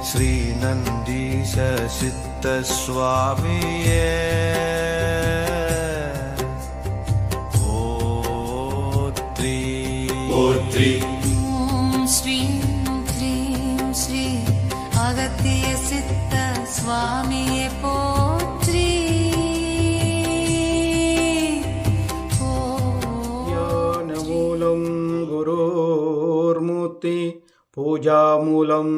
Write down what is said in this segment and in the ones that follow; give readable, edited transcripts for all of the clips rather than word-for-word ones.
श्रीनन्दीश सिद्धस्वामिये पोत्री पोत्री। श्रीं क्लीं श्री अगत्य सिद्ध स्वामिये पोत्री। ज्ञानमूलं गुरोर्मूर्ति पूजामूलं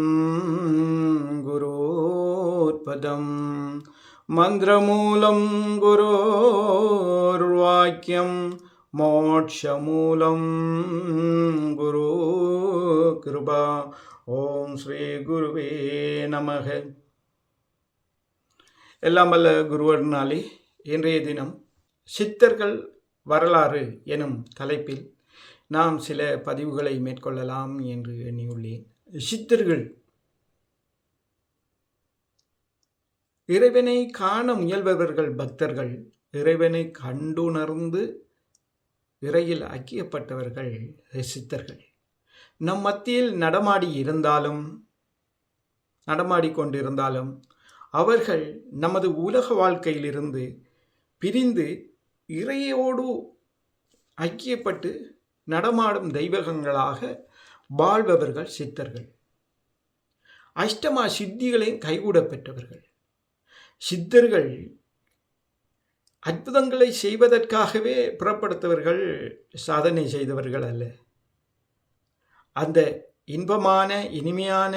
गुरोर्पदं मन्त्रमूलं गुरोर्वाक्यं मोक्षमूलं गुरुकृपा। ஓம் ஸ்ரீ குருவே நமக. எல்லாம் வல்ல குருவர்னாலே இன்றைய தினம் சித்தர்கள் வரலாறு எனும் தலைப்பில் நாம் சில பதிவுகளை மேற்கொள்ளலாம் என்று எண்ணியுள்ளேன். சித்தர்கள் இறைவனை காண முயல்பவர்கள், பக்தர்கள், இறைவனை கண்டுணர்ந்து இறையில் ஐக்கியப்பட்டவர்கள் சித்தர்கள். நம் மத்தியில் நடமாடிக்கொண்டிருந்தாலும் அவர்கள் நமது உலக வாழ்க்கையிலிருந்து பிரிந்து இறையோடு ஐக்கியப்பட்டு நடமாடும் தெய்வங்களாக வாழ்பவர்கள் சித்தர்கள். அஷ்டமா சித்திகளையும் கைகூட பெற்றவர்கள் சித்தர்கள். அற்புதங்களை செய்வதற்காகவே புறப்படுத்தவர்கள், சாதனை செய்தவர்கள் அல்ல. அந்த இன்பமான இனிமையான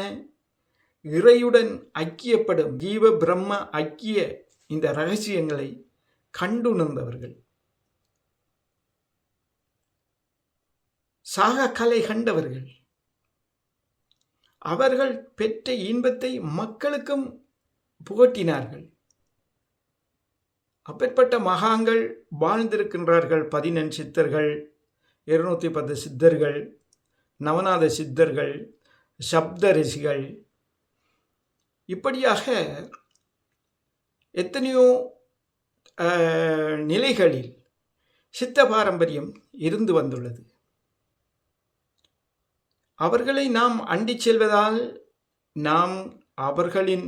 இறையுடன் ஐக்கியப்படும் ஜீவ பிரம்ம ஐக்கிய இந்த இரகசியங்களை கண்டுணர்ந்தவர்கள், சாக கலை கண்டவர்கள். அவர்கள் பெற்ற இன்பத்தை மக்களுக்கும் புகட்டினார்கள். அப்பேற்பட்ட மகான்கள் வாழ்ந்திருக்கின்றார்கள். 14 சித்தர்கள், 210 சித்தர்கள், நவநாத சித்தர்கள், சப்த ரிஷிகள், இப்படியாக எத்தனையோ நிலைகளில் சித்த பாரம்பரியம் இருந்து வந்துள்ளது. அவர்களை நாம் அண்டி செல்வதால் நாம் அவர்களின்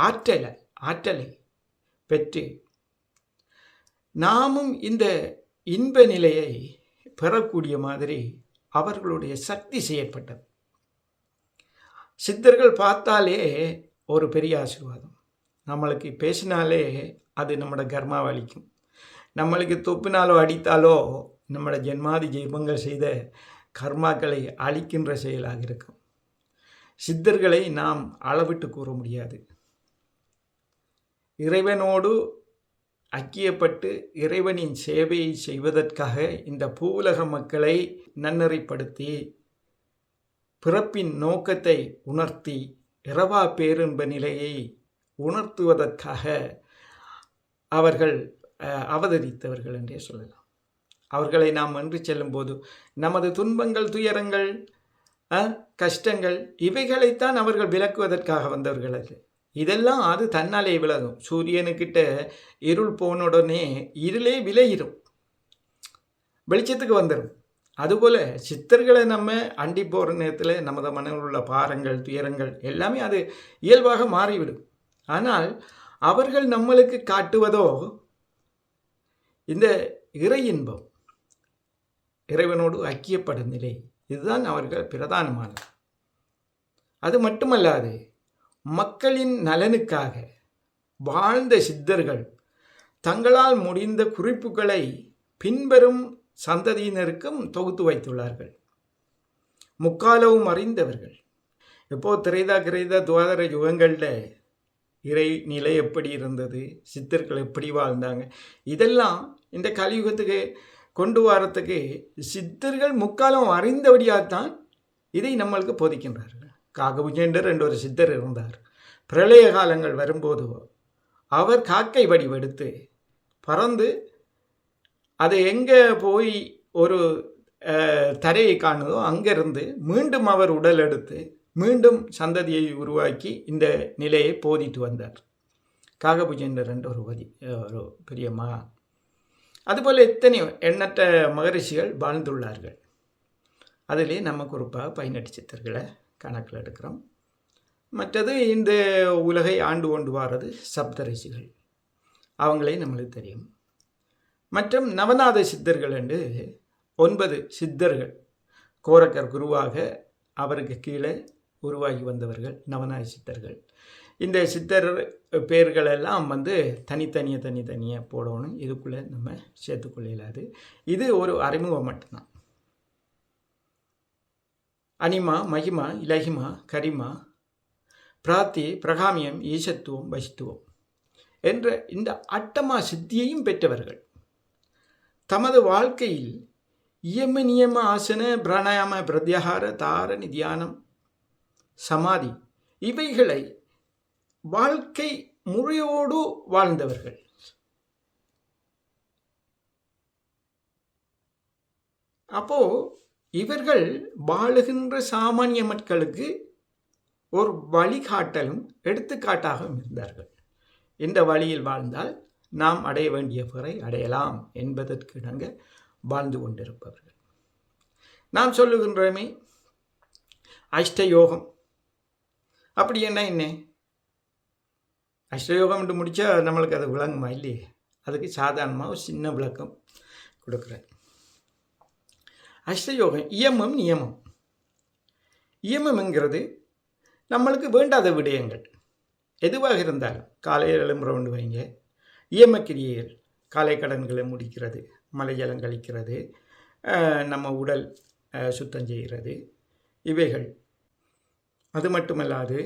ஆற்றலை பெற்று நாமும் இந்த இன்ப நிலையை பெறக்கூடிய மாதிரி அவர்களுடைய சக்தி செயற்பட்டது. சித்தர்கள் பார்த்தாலே ஒரு பெரிய ஆசீர்வாதம். நம்மளுக்கு பேசினாலே அது நம்மளோட கர்மாவை அழிக்கும். நம்மளுக்கு துப்பினாலோ அடித்தாலோ நம்மளோட ஜென்மாதி ஜெய்பங்கள் செய்த கர்மாக்களை அழிக்கின்ற செயலாக இருக்கும். சித்தர்களை நாம் அளவிட்டு கூற முடியாது. இறைவனோடு ஐக்கியப்பட்டு இறைவனின் சேவையை செய்வதற்காக இந்த பூவுலக மக்களை நன்னறிப்படுத்தி பிறப்பின் நோக்கத்தை உணர்த்தி இரவா பேரின்ப நிலையை உணர்த்துவதற்காக அவர்கள் அவதரித்தவர்கள் என்றே சொல்லலாம். அவர்களை நாம் வென்று செல்லும்போது நமது துன்பங்கள், துயரங்கள், கஷ்டங்கள் இவைகளைத்தான் அவர்கள் விளக்குவதற்காக வந்தவர்கள் அல்ல. இதெல்லாம் அது தன்னாலே விலகும். சூரியனுக்கிட்ட இருள் போனுடனே இருளே விலகிடும், வெளிச்சத்துக்கு வந்துடும். அதுபோல் சித்தர்களை நம்ம அண்டி போகிற நேரத்தில் நமது மனதில் உள்ள பாரங்கள், துயரங்கள் எல்லாமே அது இயல்பாக மாறிவிடும். ஆனால் அவர்கள் நம்மளுக்கு காட்டுவதோ இந்த இறை இன்பம், இறைவனோடு ஐக்கியப்படும் நிலை. இதுதான் அவர்கள் பிரதானமானது. அது மட்டுமல்லாது மக்களின் நலனுக்காக வாழ்ந்த சித்தர்கள் தங்களால் முடிந்த குறிப்புகளை பின்வரும் சந்ததியினருக்கும் தொகுத்து வைத்துள்ளார்கள். முக்காலவும் அறிந்தவர்கள். எப்போ திரைதா துவாதர யுகங்களில் இறை நிலை எப்படி இருந்தது, சித்தர்கள் எப்படி வாழ்ந்தாங்க, இதெல்லாம் இந்த கலியுகத்துக்கு கொண்டு வரத்துக்கு சித்தர்கள் முக்காலம் அறிந்தபடியாகத்தான் இதை நம்மளுக்கு போதிக்கின்றார்கள். காகபுஜேண்டர் என்ற ஒரு சித்தர் இருந்தார். பிரளய காலங்கள் வரும்போது அவர் காக்கை வடிவெடுத்து பறந்து அதை எங்கே போய் ஒரு தரையை காணுதோ அங்கிருந்து மீண்டும் அவர் உடல் எடுத்து மீண்டும் சந்ததியை உருவாக்கி இந்த நிலையை போதித்து வந்தார். காகபுஜேண்டர் என்ற ஒரு பெரிய மகான். அதுபோல் எத்தனையோ எண்ணற்ற மகரிஷிகள் வாழ்ந்துள்ளார்கள். அதிலே நம்ம குறிப்பாக 18 சித்தர்களை கணக்கில் எடுக்கிறோம். மற்றது இந்த உலகை ஆண்டு கொண்டு வாரது சப்தரிஷிகள், அவங்களே நம்மளுக்கு தெரியும். மற்றும் நவநாத சித்தர்கள் என்று 9 சித்தர்கள் கோரக்கர் குருவாக அவருக்கு கீழே உருவாகி வந்தவர்கள் நவநாத சித்தர்கள். இந்த சித்தர் பேர்களெல்லாம் தனித்தனியாக போடணும், இதுக்குள்ளே நம்ம சேர்த்துக்கொள்ள இயலாது. இது ஒரு அறிமுகம் மட்டும்தான். அனிமா, மகிமா, இலகிமா, கரிமா, பிராத்தி, பிரகாமியம், ஈசத்துவம், வசித்துவம் என்ற இந்த அட்டமா சித்தியையும் பெற்றவர்கள். தமது வாழ்க்கையில் இயம நியம ஆசன பிராணாயாம பிரத்யாகார தாரணி தியானம் சமாதி இவைகளை வாழ்க்கை முறையோடு வாழ்ந்தவர்கள். அப்போ இவர்கள் வாழுகின்ற சாமானிய மக்களுக்கு ஒரு வழிகாட்டலும் எடுத்துக்காட்டாகவும் இருந்தார்கள். இந்த வழியில் வாழ்ந்தால் நாம் அடைய வேண்டிய பிறை அடையலாம் என்பதற்கு இணங்க வாழ்ந்து கொண்டிருப்பவர்கள். நாம் சொல்லுகின்றோமே அஷ்டயோகம். அப்படி என்ன அஷ்டயோகம் என்று முடித்தா நம்மளுக்கு அது விளங்குமா இல்லையே? அதுக்கு சாதாரணமாக ஒரு சின்ன விளக்கம் கொடுக்குறேன். அஷ்டயோகம் இயமம் நியமம். இயமம்ங்கிறது நம்மளுக்கு வேண்டாத விடயங்கள் எதுவாக இருந்தாலும் காலையில் எழும்புறோண்டு வைங்க, இயமக்கிரியைகள் காலை கடன்களை முடிக்கிறது, மலைஜலம் கழிக்கிறது, நம்ம உடல் சுத்தம் செய்கிறது, இவைகள். அது மட்டுமல்லாது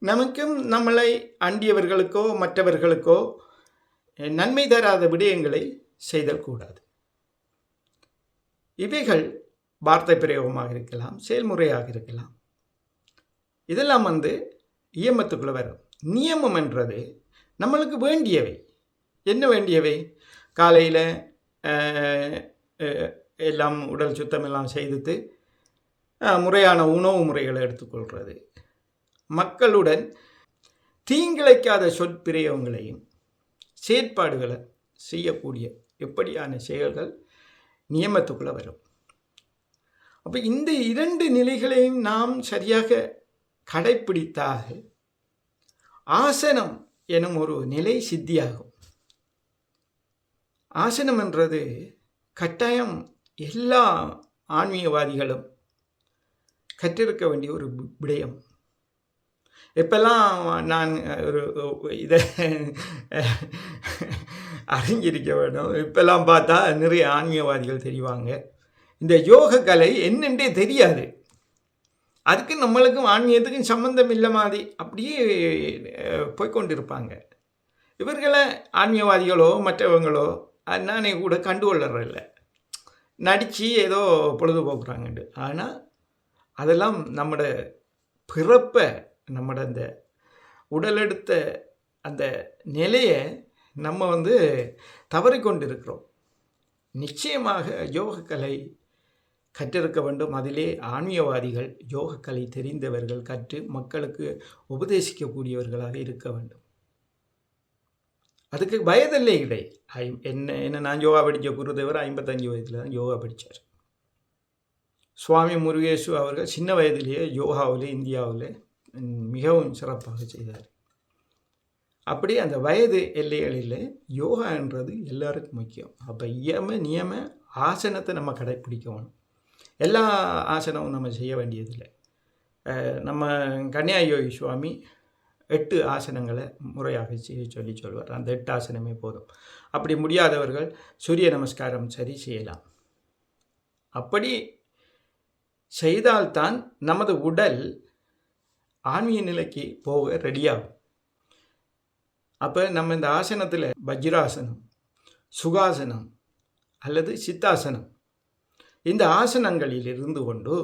நமக்கும் நம்மளை அண்டியவர்களுக்கோ மற்றவர்களுக்கோ நன்மை தராத விடயங்களை செய்தல் கூடாது. இவைகள் வார்த்தை பிரயோகமாக இருக்கலாம், செயல்முறையாக இருக்கலாம். இதெல்லாம் இயமத்துக்குள்ளே வரும். நியமம் என்றது நம்மளுக்கு வேண்டியவை. என்ன வேண்டியவை? காலையில் எல்லாம் உடல் சுத்தமெல்லாம் செய்துட்டு முறையான உணவு முறைகளை எடுத்துக்கொள்கிறது, மக்களுடன் தீங்கிழைக்காத சொற்பிரயோகங்களையும் செயற்பாடுகளை செய்யக்கூடிய எப்படியான செயல்கள் நியமத்துக்குள்ளே வரும். அப்போ இந்த 2 நிலைகளையும் நாம் சரியாக கடைப்பிடித்தாக ஆசனம் எனும் ஒரு நிலை சித்தியாகும். ஆசனம் என்றது கட்டாயம் எல்லா ஆன்மீகவாதிகளும் கற்றிருக்க வேண்டிய ஒரு விடயம். எப்பெல்லாம் நான் ஒரு இதை அறிஞ்சிருக்க வேண்டும், இப்பெல்லாம் பார்த்தா நிறைய ஆன்மீகவாதிகள் தெரிவாங்க, இந்த யோக கலை என்னென்றே தெரியாது, அதுக்கு நம்மளுக்கும் ஆன்மீகத்துக்கும் சம்பந்தம் இல்லை மாதிரி அப்படியே போய்கொண்டிருப்பாங்க. இவர்களை ஆன்மீகவாதிகளோ மற்றவங்களோ நானே கூட கண்டுகொள்ளறதில்ல, நடித்து ஏதோ பொழுதுபோக்குறாங்கண்டு. ஆனால் அதெல்லாம் நம்மட பிறப்பை, நம்மட அந்த உடலெடுத்த அந்த நிலையை நம்ம தவறிக்கொண்டிருக்கிறோம். நிச்சயமாக யோகக்கலை கற்றிருக்க வேண்டும். அதிலே ஆன்மீகவாதிகள் யோகக்கலை தெரிந்தவர்கள், கற்று மக்களுக்கு உபதேசிக்கக்கூடியவர்களாக இருக்க வேண்டும். அதுக்கு வயதில்லை இடை. என்ன நான் யோகா படித்த குருதேவர் 55 வயதில் தான் யோகா படித்தார். சுவாமி முருகேசு அவர்கள் சின்ன வயதிலேயே யோகாவில் இந்தியாவில் மிகவும் சிறப்பாக செய்தார். அப்படி அந்த வயது எல்லைகளில் யோகா என்றது எல்லாருக்கும் முக்கியம். அப்போ இயம நியம ஆசனத்தை நம்ம கடைப்பிடிக்கணும். எல்லா ஆசனமும் நம்ம செய்ய வேண்டியதில்லை. நம்ம கன்னியாயோகி சுவாமி 8 ஆசனங்களை முறையாக செய்ய சொல்லுவார். அந்த 8 ஆசனமே போதும். அப்படி முடியாதவர்கள் சூரிய நமஸ்காரம் சரி செய்யலாம். அப்படி செய்தால்தான் நமது உடல் ஆன்மீக நிலைக்கு போக ரெடியாகும். அப்போ நம்ம இந்த ஆசனத்தில் வஜ்ராசனம், சுகாசனம் அல்லது சித்தாசனம், இந்த ஆசனங்களில் இருந்து கொண்டு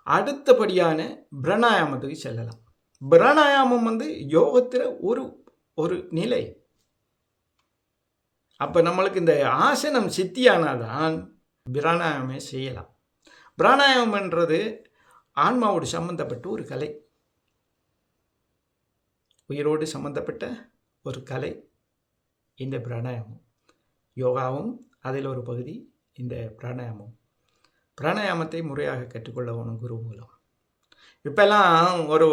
அடுத்தபடியான பிராணாயாமத்துக்கு செல்லலாம். பிராணாயாமம் யோகத்தில் ஒரு நிலை. அப்போ நம்மளுக்கு இந்த ஆசனம் சித்தியானாதான் பிராணாயாமே செய்யலாம். பிராணாயாமன்றது ஆன்மாவோடு சம்பந்தப்பட்ட ஒரு கலை, உயிரோடு சம்பந்தப்பட்ட ஒரு கலை இந்த பிராணாயாமம். யோகாவும் அதில் ஒரு பகுதி இந்த பிராணாயாமம். பிராணாயாமத்தை முறையாக கற்றுக்கொள்ள வேணும் குரு மூலம். இப்போல்லாம் ஒரு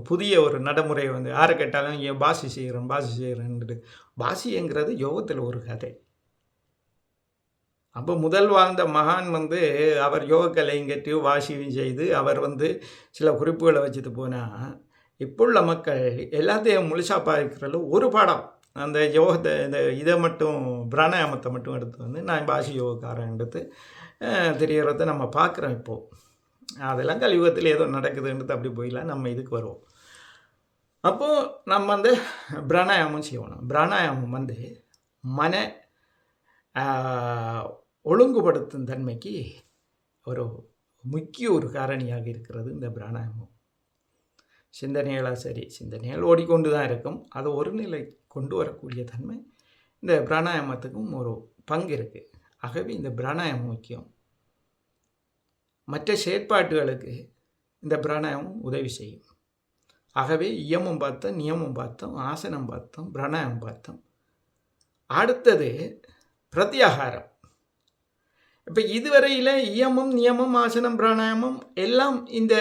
புதிய ஒரு நடைமுறை வந்து யாரை கேட்டாலும் ஏன் பாசி செய்கிறேன்ட்டு. பாசிங்கிறது யோகத்தில் ஒரு கதை. அப்போ முதல் வாழ்ந்த மகான் வந்து அவர் யோகக்கலையும் கற்று வாசியும் செய்து அவர் வந்து சில குறிப்புகளை வச்சுட்டு போனால், இப்போ உள்ள மக்கள் எல்லாத்தையும் முழுசாக பார்க்கறதுல ஒரு பாடம் அந்த யோகத்தை இதை மட்டும் பிராணாயாமத்தை மட்டும் எடுத்து வந்து நான் பாசி யோகக்காரன் எடுத்து தெரியறத நம்ம பார்க்குறோம் இப்போது. அதெல்லாம் கலியுகத்தில் ஏதோ நடக்குதுன்றது அப்படி போயிடலாம், நம்ம இதுக்கு வருவோம். அப்போது நம்ம வந்து பிராணாயாமம் செய்யணும். பிராணாயாமம் வந்து மன ஒழுங்குபடுத்தும் தன்மைக்கு ஒரு முக்கிய ஒரு காரணியாக இருக்கிறது இந்த பிராணாயாமம். சிந்தனைகளாக சரி, சிந்தனைகள் ஓடிக்கொண்டு தான் இருக்கும். அதை ஒரு நிலை கொண்டு வரக்கூடிய தன்மை இந்த பிராணாயாமத்துக்கும் ஒரு பங்கு இருக்குது. ஆகவே இந்த பிராணாயாமம் முக்கியம். மற்ற செயற்பாட்டுகளுக்கு இந்த பிராணாயாமம் உதவி செய்யும். ஆகவே இயமம் பார்த்தோம், நியமம் பார்த்தோம், ஆசனம் பார்த்தோம், பிராணாயாமம் பார்த்தோம். அடுத்தது பிரத்யாகாரம். இப்போ இதுவரையில் இயமம், நியமம், ஆசனம், பிராணாயாமம் எல்லாம் இந்த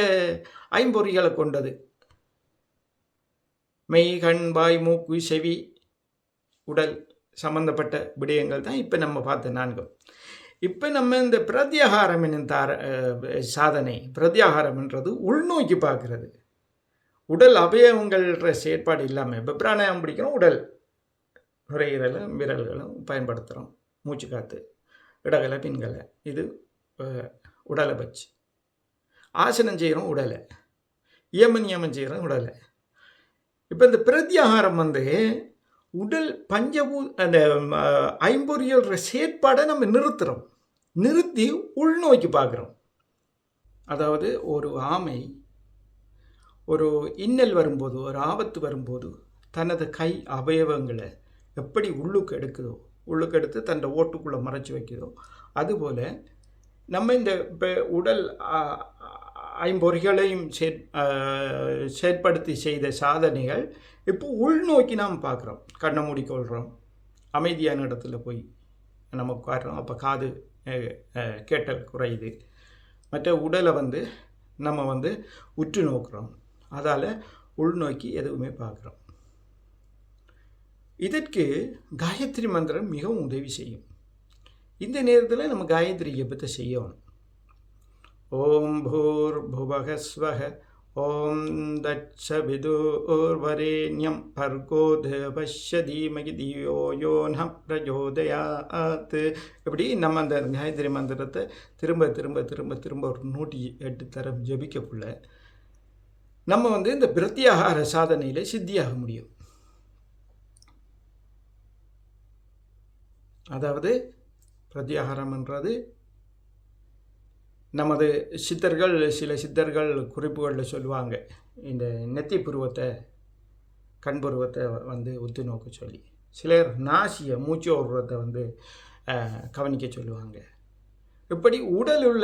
ஐம்பொறிகளை கொண்டது. மெய், கண், வாய், மூக்கு, செவி, உடல் சம்பந்தப்பட்ட விடயங்கள் தான் இப்போ நம்ம பார்த்த 4. இப்போ நம்ம இந்த பிரத்யாகாரம் என்னும் சாதனை, பிரத்யாகாரம்ன்றது உள்நோக்கி பார்க்குறது. உடல் அவயவங்கள்ன்ற செயற்பாடு இல்லாமல் இப்போ பிராணாயாமம் பிடிக்கிறோம், உடல் நுரையீரலும் விரல்களும் பயன்படுத்துகிறோம், மூச்சு காற்று, இடகலை பின்கலை, இது உடலை வச்சு ஆசனம் செய்கிறோம், உடலை இயம நியமம் செய்கிறோம், உடலை. இப்போ இந்த பிரத்யாகாரம் வந்து உடல் அந்த ஐம்பொறியல்ற செயற்பாடை நம்ம நிறுத்தி உள்நோக்கி பார்க்குறோம். அதாவது ஒரு ஆமை ஒரு இன்னல் வரும்போது, ஒரு ஆபத்து வரும்போது தனது கை அவயவங்களை எப்படி உள்ளுக்கு எடுத்து தன் ஓட்டுக்குள்ளே மறைச்சி வைக்குதோ, அதுபோல் நம்ம இந்த இப்போ உடல் ஐம்பொறிகளையும் செயற்படுத்தி செய்த சாதனைகள் இப்போ உள்நோக்கி நாம் பார்க்குறோம். கண்ணை மூடிக்கொள்கிறோம், அமைதியான இடத்துல போய் நம்ம உட்காடுறோம். அப்போ காது கேட்டல் குறையுது. மற்ற உடலை வந்து நம்ம வந்து உற்று நோக்குறோம். அதால் உள்நோக்கி எதுவுமே பார்க்குறோம். இதற்கு காயத்ரி மந்திரம் மிகவும் உதவி செய்யும். இந்த நேரத்தில் நம்ம காயத்ரி ஜபத்தை செய்யணும். ஓம் பூர் புவக ஸ்வஹ ஓம் தட்சவிதுர்வரேண்யம் பர்கோ தேவஸ்ய தீமகி தியோ யோ ந பிரச்சோதயாத். இப்படி நம்ம அந்த காயத்ரி மந்திரத்தை திரும்ப ஒரு 108 தரம் ஜபிக்கக்குள்ள நம்ம வந்து இந்த பிரத்யாகார சாதனையில் சித்தியாக முடியும். அதாவது பிரத்யாகாரம்ன்றது நமது சில சித்தர்கள் குறிப்புகளில் சொல்லுவாங்க, இந்த நெத்தி புருவத்தை கண் புருவத்தை வந்து உத்து நோக்க சொல்லி, சிலர் நாசியை மூச்சு ஓடுறதை வந்து கவனிக்க சொல்லுவாங்க. இப்படி உடலுள்ள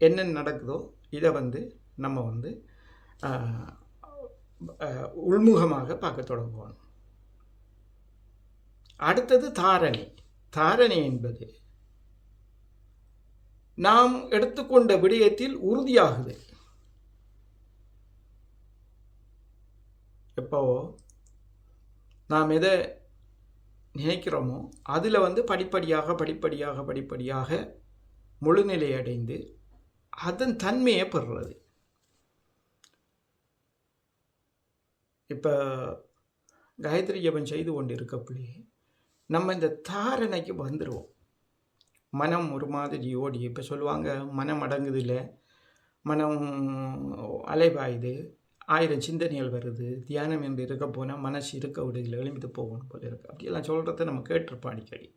என்ன நடக்குதோ இதை வந்து நம்ம வந்து உள்முகமாக பார்க்க தொடங்குவோம். அடுத்தது தாரணை என்பது நாம் எடுத்துக்கொண்ட விடயத்தில் உறுதியாகுது. எப்போ நாம் எதை நினைக்கிறோமோ அதில் வந்து படிப்படியாக முழுநிலை அடைந்து அதன் தன்மையை பெறுறது. இப்போ காயத்ரி ஜபம் செய்து கொண்டு இருக்கக்குள்ளே நம்ம இந்த தாரணைக்கு வந்துடுவோம். மனம் ஒரு மாதிரி ஓடி, இப்போ சொல்லுவாங்க மனம் அடங்குது இல்லை, மனம் அலைபாயுது, 1000 சிந்தனைகள் வருது, தியானம் என்று இருக்க போனால் மனசு இருக்க விடுதலை எழுந்து போகணும் போல இருக்குது. அப்படியெல்லாம் சொல்கிறத நம்ம கேட்டிருப்போம் அடிக்கடி.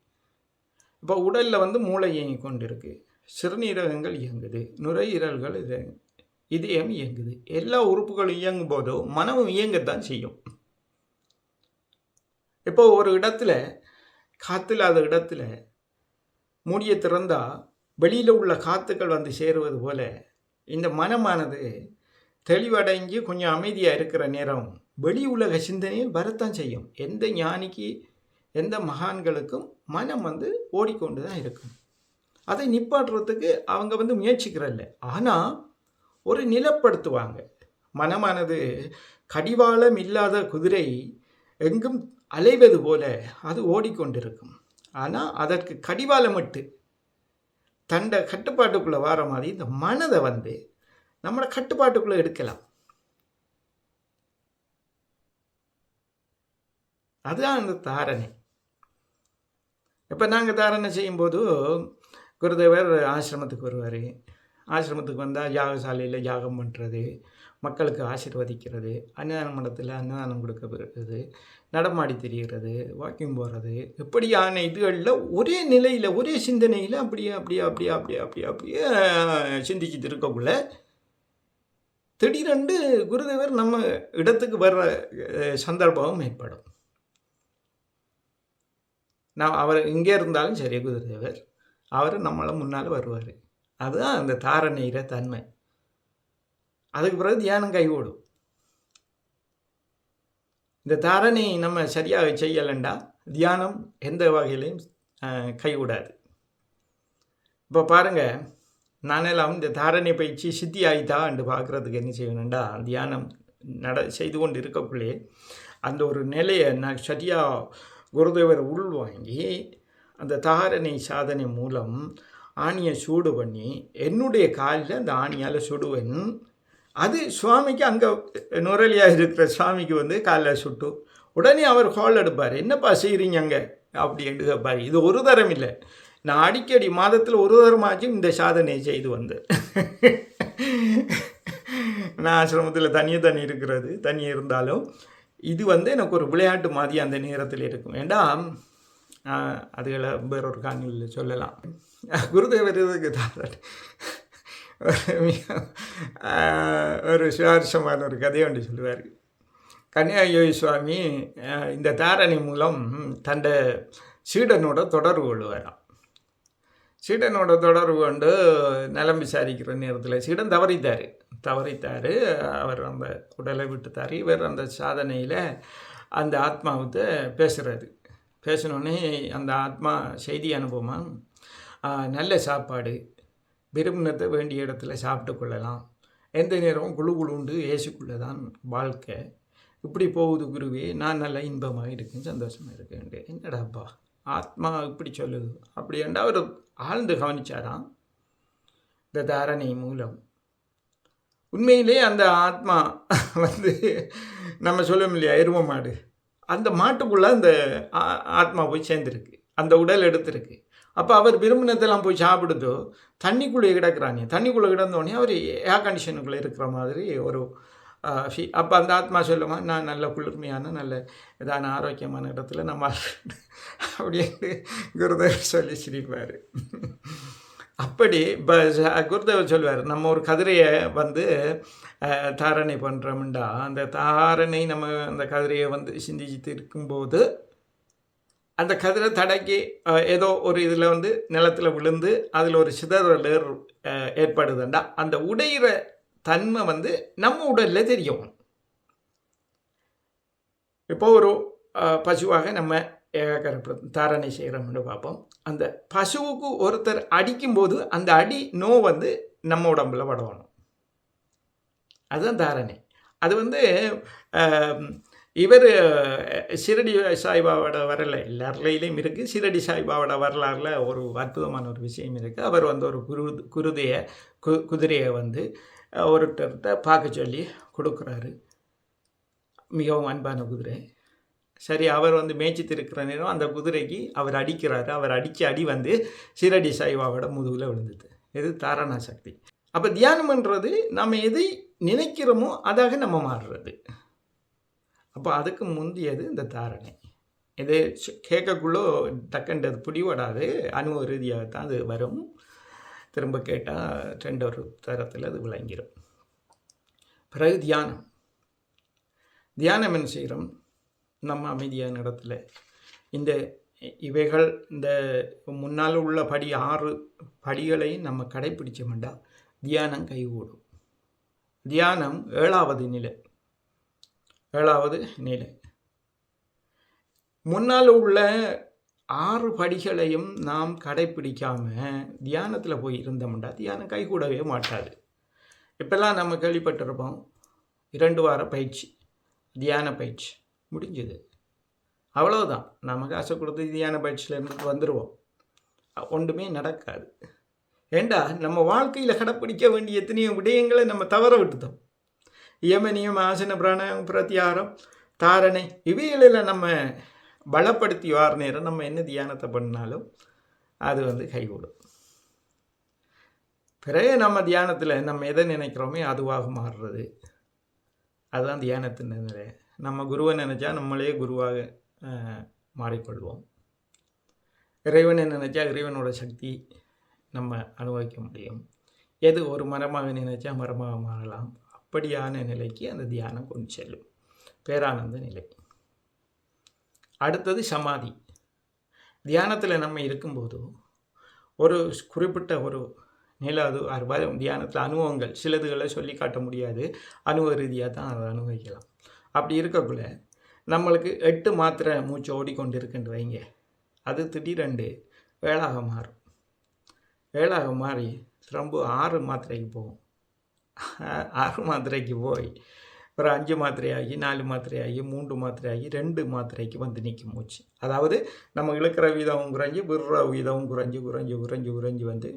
இப்போ உடலில் வந்து மூளை இயங்கி கொண்டு இருக்குது, சிறுநீரகங்கள் இயங்குது, நுரையீரல்கள் இதயம் இயங்குது. எல்லா உறுப்புகளும் இயங்கும் போதோ மனமும் இயங்கத்தான் செய்யும். இப்போ ஒரு இடத்துல காற்றில்லாத இடத்துல மூடியை திறந்தால் வெளியில் உள்ள காற்றுக்கள் வந்து சேருவது போல் இந்த மனமானது தெளிவடைஞ்சு கொஞ்சம் அமைதியாக இருக்கிற நேரம் வெளி உலக சிந்தனையில் வரத்தான் செய்யும். எந்த ஞானிக்கு எந்த மகான்களுக்கும் மனம் வந்து ஓடிக்கொண்டு தான் இருக்கும். அதை நிப்பாட்டுறதுக்கு அவங்க வந்து முயற்சிக்கிறல்ல, ஆனால் ஒரு நிலப்படுத்துவாங்க. மனமானது கடிவாளம் இல்லாத குதிரை எங்கும் அலைவது போல அது ஓடிக்கொண்டிருக்கும். ஆனால் அதற்கு கடிவாளமிட்டு தண்டை கட்டுப்பாட்டுக்குள்ளே வர மாதிரி இந்த மனதை வந்து நம்மளை கட்டுப்பாட்டுக்குள்ளே எடுக்கலாம். அதுதான் அந்த தாரணை. இப்போ நாங்கள் தாரணை செய்யும்போது குருதேவர் ஆசிரமத்துக்கு வருவார். ஆசிரமத்துக்கு வந்தால் யாகசாலையில் யாகம் பண்ணுறது, மக்களுக்கு ஆசீர்வதிக்கிறது, அன்னதான மண்டலத்தில் அன்னதானம் கொடுக்கப்படுறது, நடமாடி திரிகிறது, வாக்கிங் போகிறது, இப்படியான இதுகளில் ஒரே நிலையில் ஒரே சிந்தனையில் அப்படியே சிந்திச்சுட்டு இருக்கக்குள்ள திடீரென்று குருதேவர் நம்ம இடத்துக்கு வர்ற சந்தர்ப்பம் ஏற்படும். நான் அவர் இங்கே இருந்தாலும் சரி, குருதேவர் அவர் நம்மளை முன்னால் வருவார். அதுதான் அந்த தாரணையிற தன்மை. அதுக்கு பிறகு தியானம் கைகூடும். இந்த தாரணை நம்ம சரியாக செய்யலைண்டா தியானம் எந்த வகையிலையும் கைகூடாது. இப்போ பாருங்கள், நானெல்லாம் இந்த தாரணை பயிற்சி சித்தி ஆகிட்டா என்று பார்க்குறதுக்கு என்ன செய்யணுண்டா, தியானம் செய்து கொண்டு இருக்கக்குள்ளே அந்த ஒரு நிலையை நான் சரியாக குருதேவரை உள்வாங்கி அந்த தாரணை சாதனை மூலம் ஆணியை சூடு பண்ணி என்னுடைய காலில் அந்த ஆணியால் சுடுவேன். அது சுவாமிக்கு அங்கே நுரலியாக இருக்கிற சுவாமிக்கு வந்து காலில் சுட்டு உடனே அவர் கால் எடுப்பார். என்னப்பா செய்கிறீங்க அங்கே அப்படின்ட்டு கேட்பார். இது ஒரு தரம் இல்லை, நான் அடிக்கடி மாதத்தில் ஒரு தரமாச்சும் இந்த சாதனையை செய்து வந்தேன். நான் ஆசிரமத்தில் தண்ணி இருக்கிறது, தண்ணி இருந்தாலும் இது வந்து எனக்கு ஒரு விளையாட்டு மாதிரி அந்த நேரத்தில் இருக்கும். ஏண்டா அதுகளை வேறொரு காணொலியில் சொல்லலாம். குருதேவர் இதுக்கு தாரணை ஒரு சுவாரஸ்யமான ஒரு கதையை ஒன்று சொல்லுவார். கன்னியாயோகி சுவாமி இந்த தாரணை மூலம் தன்னை சீடனோட தொடர்பு கொள்ளுவாராம். சீடனோட தொடர்பு கொண்டு நலம் விசாரிக்கிற நேரத்தில் சீடன் தவறித்தார். அவர் அந்த உடலை விட்டுத்தார். இவர் அந்த சாதனையில் அந்த ஆத்மாவுக்கு பேசினோடனே அந்த ஆத்மா செய்தி அனுபவமாக நல்ல சாப்பாடு, விரும்பினத்தை வேண்டிய இடத்துல சாப்பிட்டு கொள்ளலாம், எந்த நேரமும் குழுண்டு ஏசுக்குள்ளே தான் வாழ்க்கை, இப்படி போகுது குருவே, நான் நல்லா இன்பமாக இருக்கேன், சந்தோஷமாக இருக்கேன். என்னடாப்பா ஆத்மா இப்படி சொல்லுது அப்படின்ட்டு அவர் ஆழ்ந்து கவனிச்சாராம். இந்த தாரணை மூலம் உண்மையிலே அந்த ஆத்மா வந்து நம்ம சொல்லும் இல்லையா, எரும மாடு, அந்த மாட்டுக்குள்ளே அந்த ஆத்மா போய் சேர்ந்துருக்கு, அந்த உடல் எடுத்துருக்கு. அப்போ அவர் விரும்பினதெல்லாம் போய் சாப்பிடுதோ தண்ணிக்குள்ளே கிடக்கிறானே, தண்ணிக்குள்ளே கிடந்தோடனே அவர் ஏர் கண்டிஷனுக்குள்ளே இருக்கிற மாதிரி ஒரு அப்போ அந்த ஆத்மா சொல்லுமா, நான் நல்ல குளிர்மையான நல்ல இதான ஆரோக்கியமான இடத்துல நம்ம அப்படின்னு குருதேவர் சொல்லி சிரிப்பார். அப்படி இப்போ குருதேவர் சொல்லுவார், நம்ம ஒரு கதிரையை வந்து தாரணை பண்ணுறோம்டா, அந்த தாரணை நம்ம அந்த கதிரையை வந்து சிந்திச்சுட்டு இருக்கும்போது அந்த கதிரை தடக்கி ஏதோ ஒரு இதில் வந்து நிலத்தில் விழுந்து அதில் ஒரு சிதறல் ஏற்படுதுண்டா, அந்த உடையிற தன்மை வந்து நம்ம உடலில் தெரியும். இப்போ ஒரு பசுவாக நம்ம தாரணை செய்கிறோம்னு பார்ப்போம். அந்த பசுவுக்கு ஒருத்தர் அடிக்கும்போது அந்த அடி வந்து நம்ம உடம்புல படணும். அதுதான் தாரணை. அது வந்து இவர் ஷிரடி சாய்பாவோட வரல எல்லாருலையிலையும் இருக்குது. ஷிரடி சாய்பாவோட வரலாறில் ஒரு அற்புதமான ஒரு விஷயம் இருக்குது. அவர் வந்து ஒரு குதிரையை வந்து ஒருத்தர்கிட்ட பார்க்க சொல்லி கொடுக்குறாரு. மிகவும் அன்பான குதிரை. சரி, அவர் வந்து மேய்ச்சிட்டு இருக்கிற நேரம் அந்த குதிரைக்கு அவர் அடிக்கிறாரு. அவர் அடித்த அடி வந்து ஷிரடி சாய்பாவோட முதுகில் விழுந்தது. இது தாரணா சக்தி. அப்போ தியானம்ன்றது நம்ம எதை நினைக்கிறோமோ அதாக நம்ம மாறுறது. அப்போ அதுக்கு முந்தியது இந்த தாரணை. இது கேட்கக்குள்ளோ டக்குன்றது பிடிபடாது, அனுபவ ரீதியாகத்தான் அது வரும். திரும்ப கேட்டால் ரெண்டொரு தரத்தில் அது விளங்கிடும். பிறகு தியானம் என்ன செய்கிறோம், நம்ம அமைதியான இடத்துல இவைகள் இந்த முன்னால் உள்ள 6 படிகளையும் நம்ம கடைப்பிடிச்சோம்டா தியானம் கைகூடும். தியானம் 7வது நிலை. முன்னால் உள்ள 6 படிகளையும் நாம் கடைப்பிடிக்காமல் தியானத்தில் போய் இருந்தோம்டா தியானம் கைகூடவே மாட்டாது. இப்போல்லாம் நம்ம கேள்விப்பட்டிருப்போம், 2 வார பயிற்சி, தியான பயிற்சி முடிஞ்சது. அவ்வளோதான். நம்ம காசை கொடுத்து தியான பயிற்சியில் இருந்துட்டு வந்துடுவோம். ஒன்றுமே நடக்காது. ஏண்டா நம்ம வாழ்க்கையில் கடைப்பிடிக்க வேண்டிய எத்தனையோ விடயங்களை நம்ம தவற விட்டுட்டோம். யம நியம ஆசன பிராணாயாமம் பிரத்தியாரம் தாரணை இவைகளில் நம்ம பலப்படுத்தி வார நேரம் நம்ம என்ன தியானத்தை பண்ணாலும் அது கைகூடும். பிறகு நம்ம தியானத்தில் நம்ம எதை நினைக்கிறோமே அதுவாக மாறுறது. அதுதான் தியானத்தின் நிலை. நம்ம குருவை நினச்சா நம்மளே குருவாக மாறிக்கொள்வோம். இறைவனை நினச்சா இறைவனோட சக்தி நம்ம அனுபவிக்க முடியும். எது ஒரு மரமாக நினைச்சா மரமாக மாறலாம். அப்படியான நிலைக்கு அந்த தியானம் கொண்டு செல்லும். பேரானந்த நிலை. அடுத்தது சமாதி. தியானத்தில் நம்ம இருக்கும்போது ஒரு குறிப்பிட்ட ஒரு நிலை, அது தியானத்தில் அனுபவங்கள் சிலதுகளை சொல்லி காட்ட முடியாது. அனுபவ ரீதியாக தான் அதை அனுபவிக்கலாம். அப்படி இருக்கக்குள்ள நம்மளுக்கு 8 மாத்திரை மூச்சு ஓடிக்கொண்டு இருக்குன்னு வைங்க. அது திடீரென்று 7ஆக மாறும். 7ஆக மாறி ரொம்ப 6 மாத்திரைக்கு போகும். 6 மாத்திரைக்கு போய் ஒரு 5 மாத்திரையாகி 4 மாத்திரையாகி 3 மாத்திரையாகி 2 மாத்திரைக்கு வந்து நிற்கும் மூச்சு. அதாவது நம்ம இழுக்கிற வீதமும் குறைஞ்சி விடுற வீதமும் குறைஞ்சி வந்து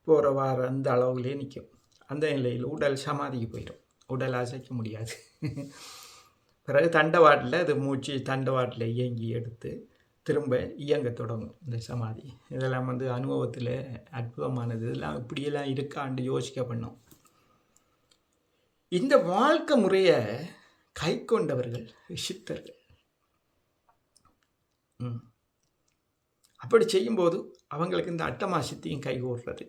போகிற வார அந்த அளவுலேயே நிற்கும். அந்த நிலையில் உடல் சமாதிக்கு போயிடும். உடல் அசைக்க முடியாது. பிறகு தண்டவாட்டில் அது மூச்சு தண்டவாட்டில் இயங்கி எடுத்து திரும்ப இயங்க தொடங்கும் இந்த சமாதி. இதெல்லாம் அனுபவத்தில் அற்புதமானது. இதெல்லாம் இப்படியெல்லாம் இருக்கான்னு யோசிக்க பண்ணோம். இந்த வாழ்க்கை முறையை கை கொண்டவர்கள் சித்தர்கள். அப்படி செய்யும்போது அவங்களுக்கு இந்த அட்டமா சித்தியும் கைகூடுறது.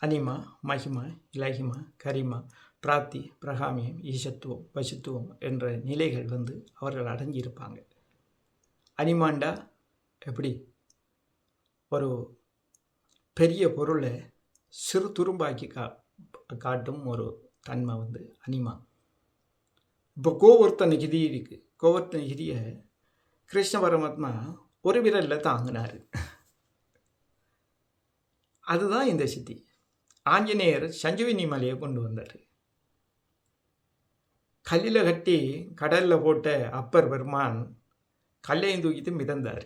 அனிமா, மகிமா, இலகிமா, கரிமா, பிராப்தி, பிரகாமியம், ஈசத்துவம், பசுத்துவம் என்ற நிலைகள் அவர்கள் அடைஞ்சிருப்பாங்க. அனிமாண்டா எப்படி ஒரு பெரிய பொருளை சிறு துரும்பாக்கி காட்டும் ஒரு தன்மை அனிமா. இப்போ கோவர்த்தன கிரி இருக்குது. கோவர்த்தன கிரியை கிருஷ்ண பரமாத்மா ஒரு விரலில் தாங்கினார். அதுதான் இந்த சித்தி. ஆஞ்சநேயர் சஞ்சீவினி மலையை கொண்டு வந்தார். கல்லில் கட்டி கடலில் போட்ட அப்பர் பெருமான் கல்லையும் தூக்கிட்டு மிதந்தார்.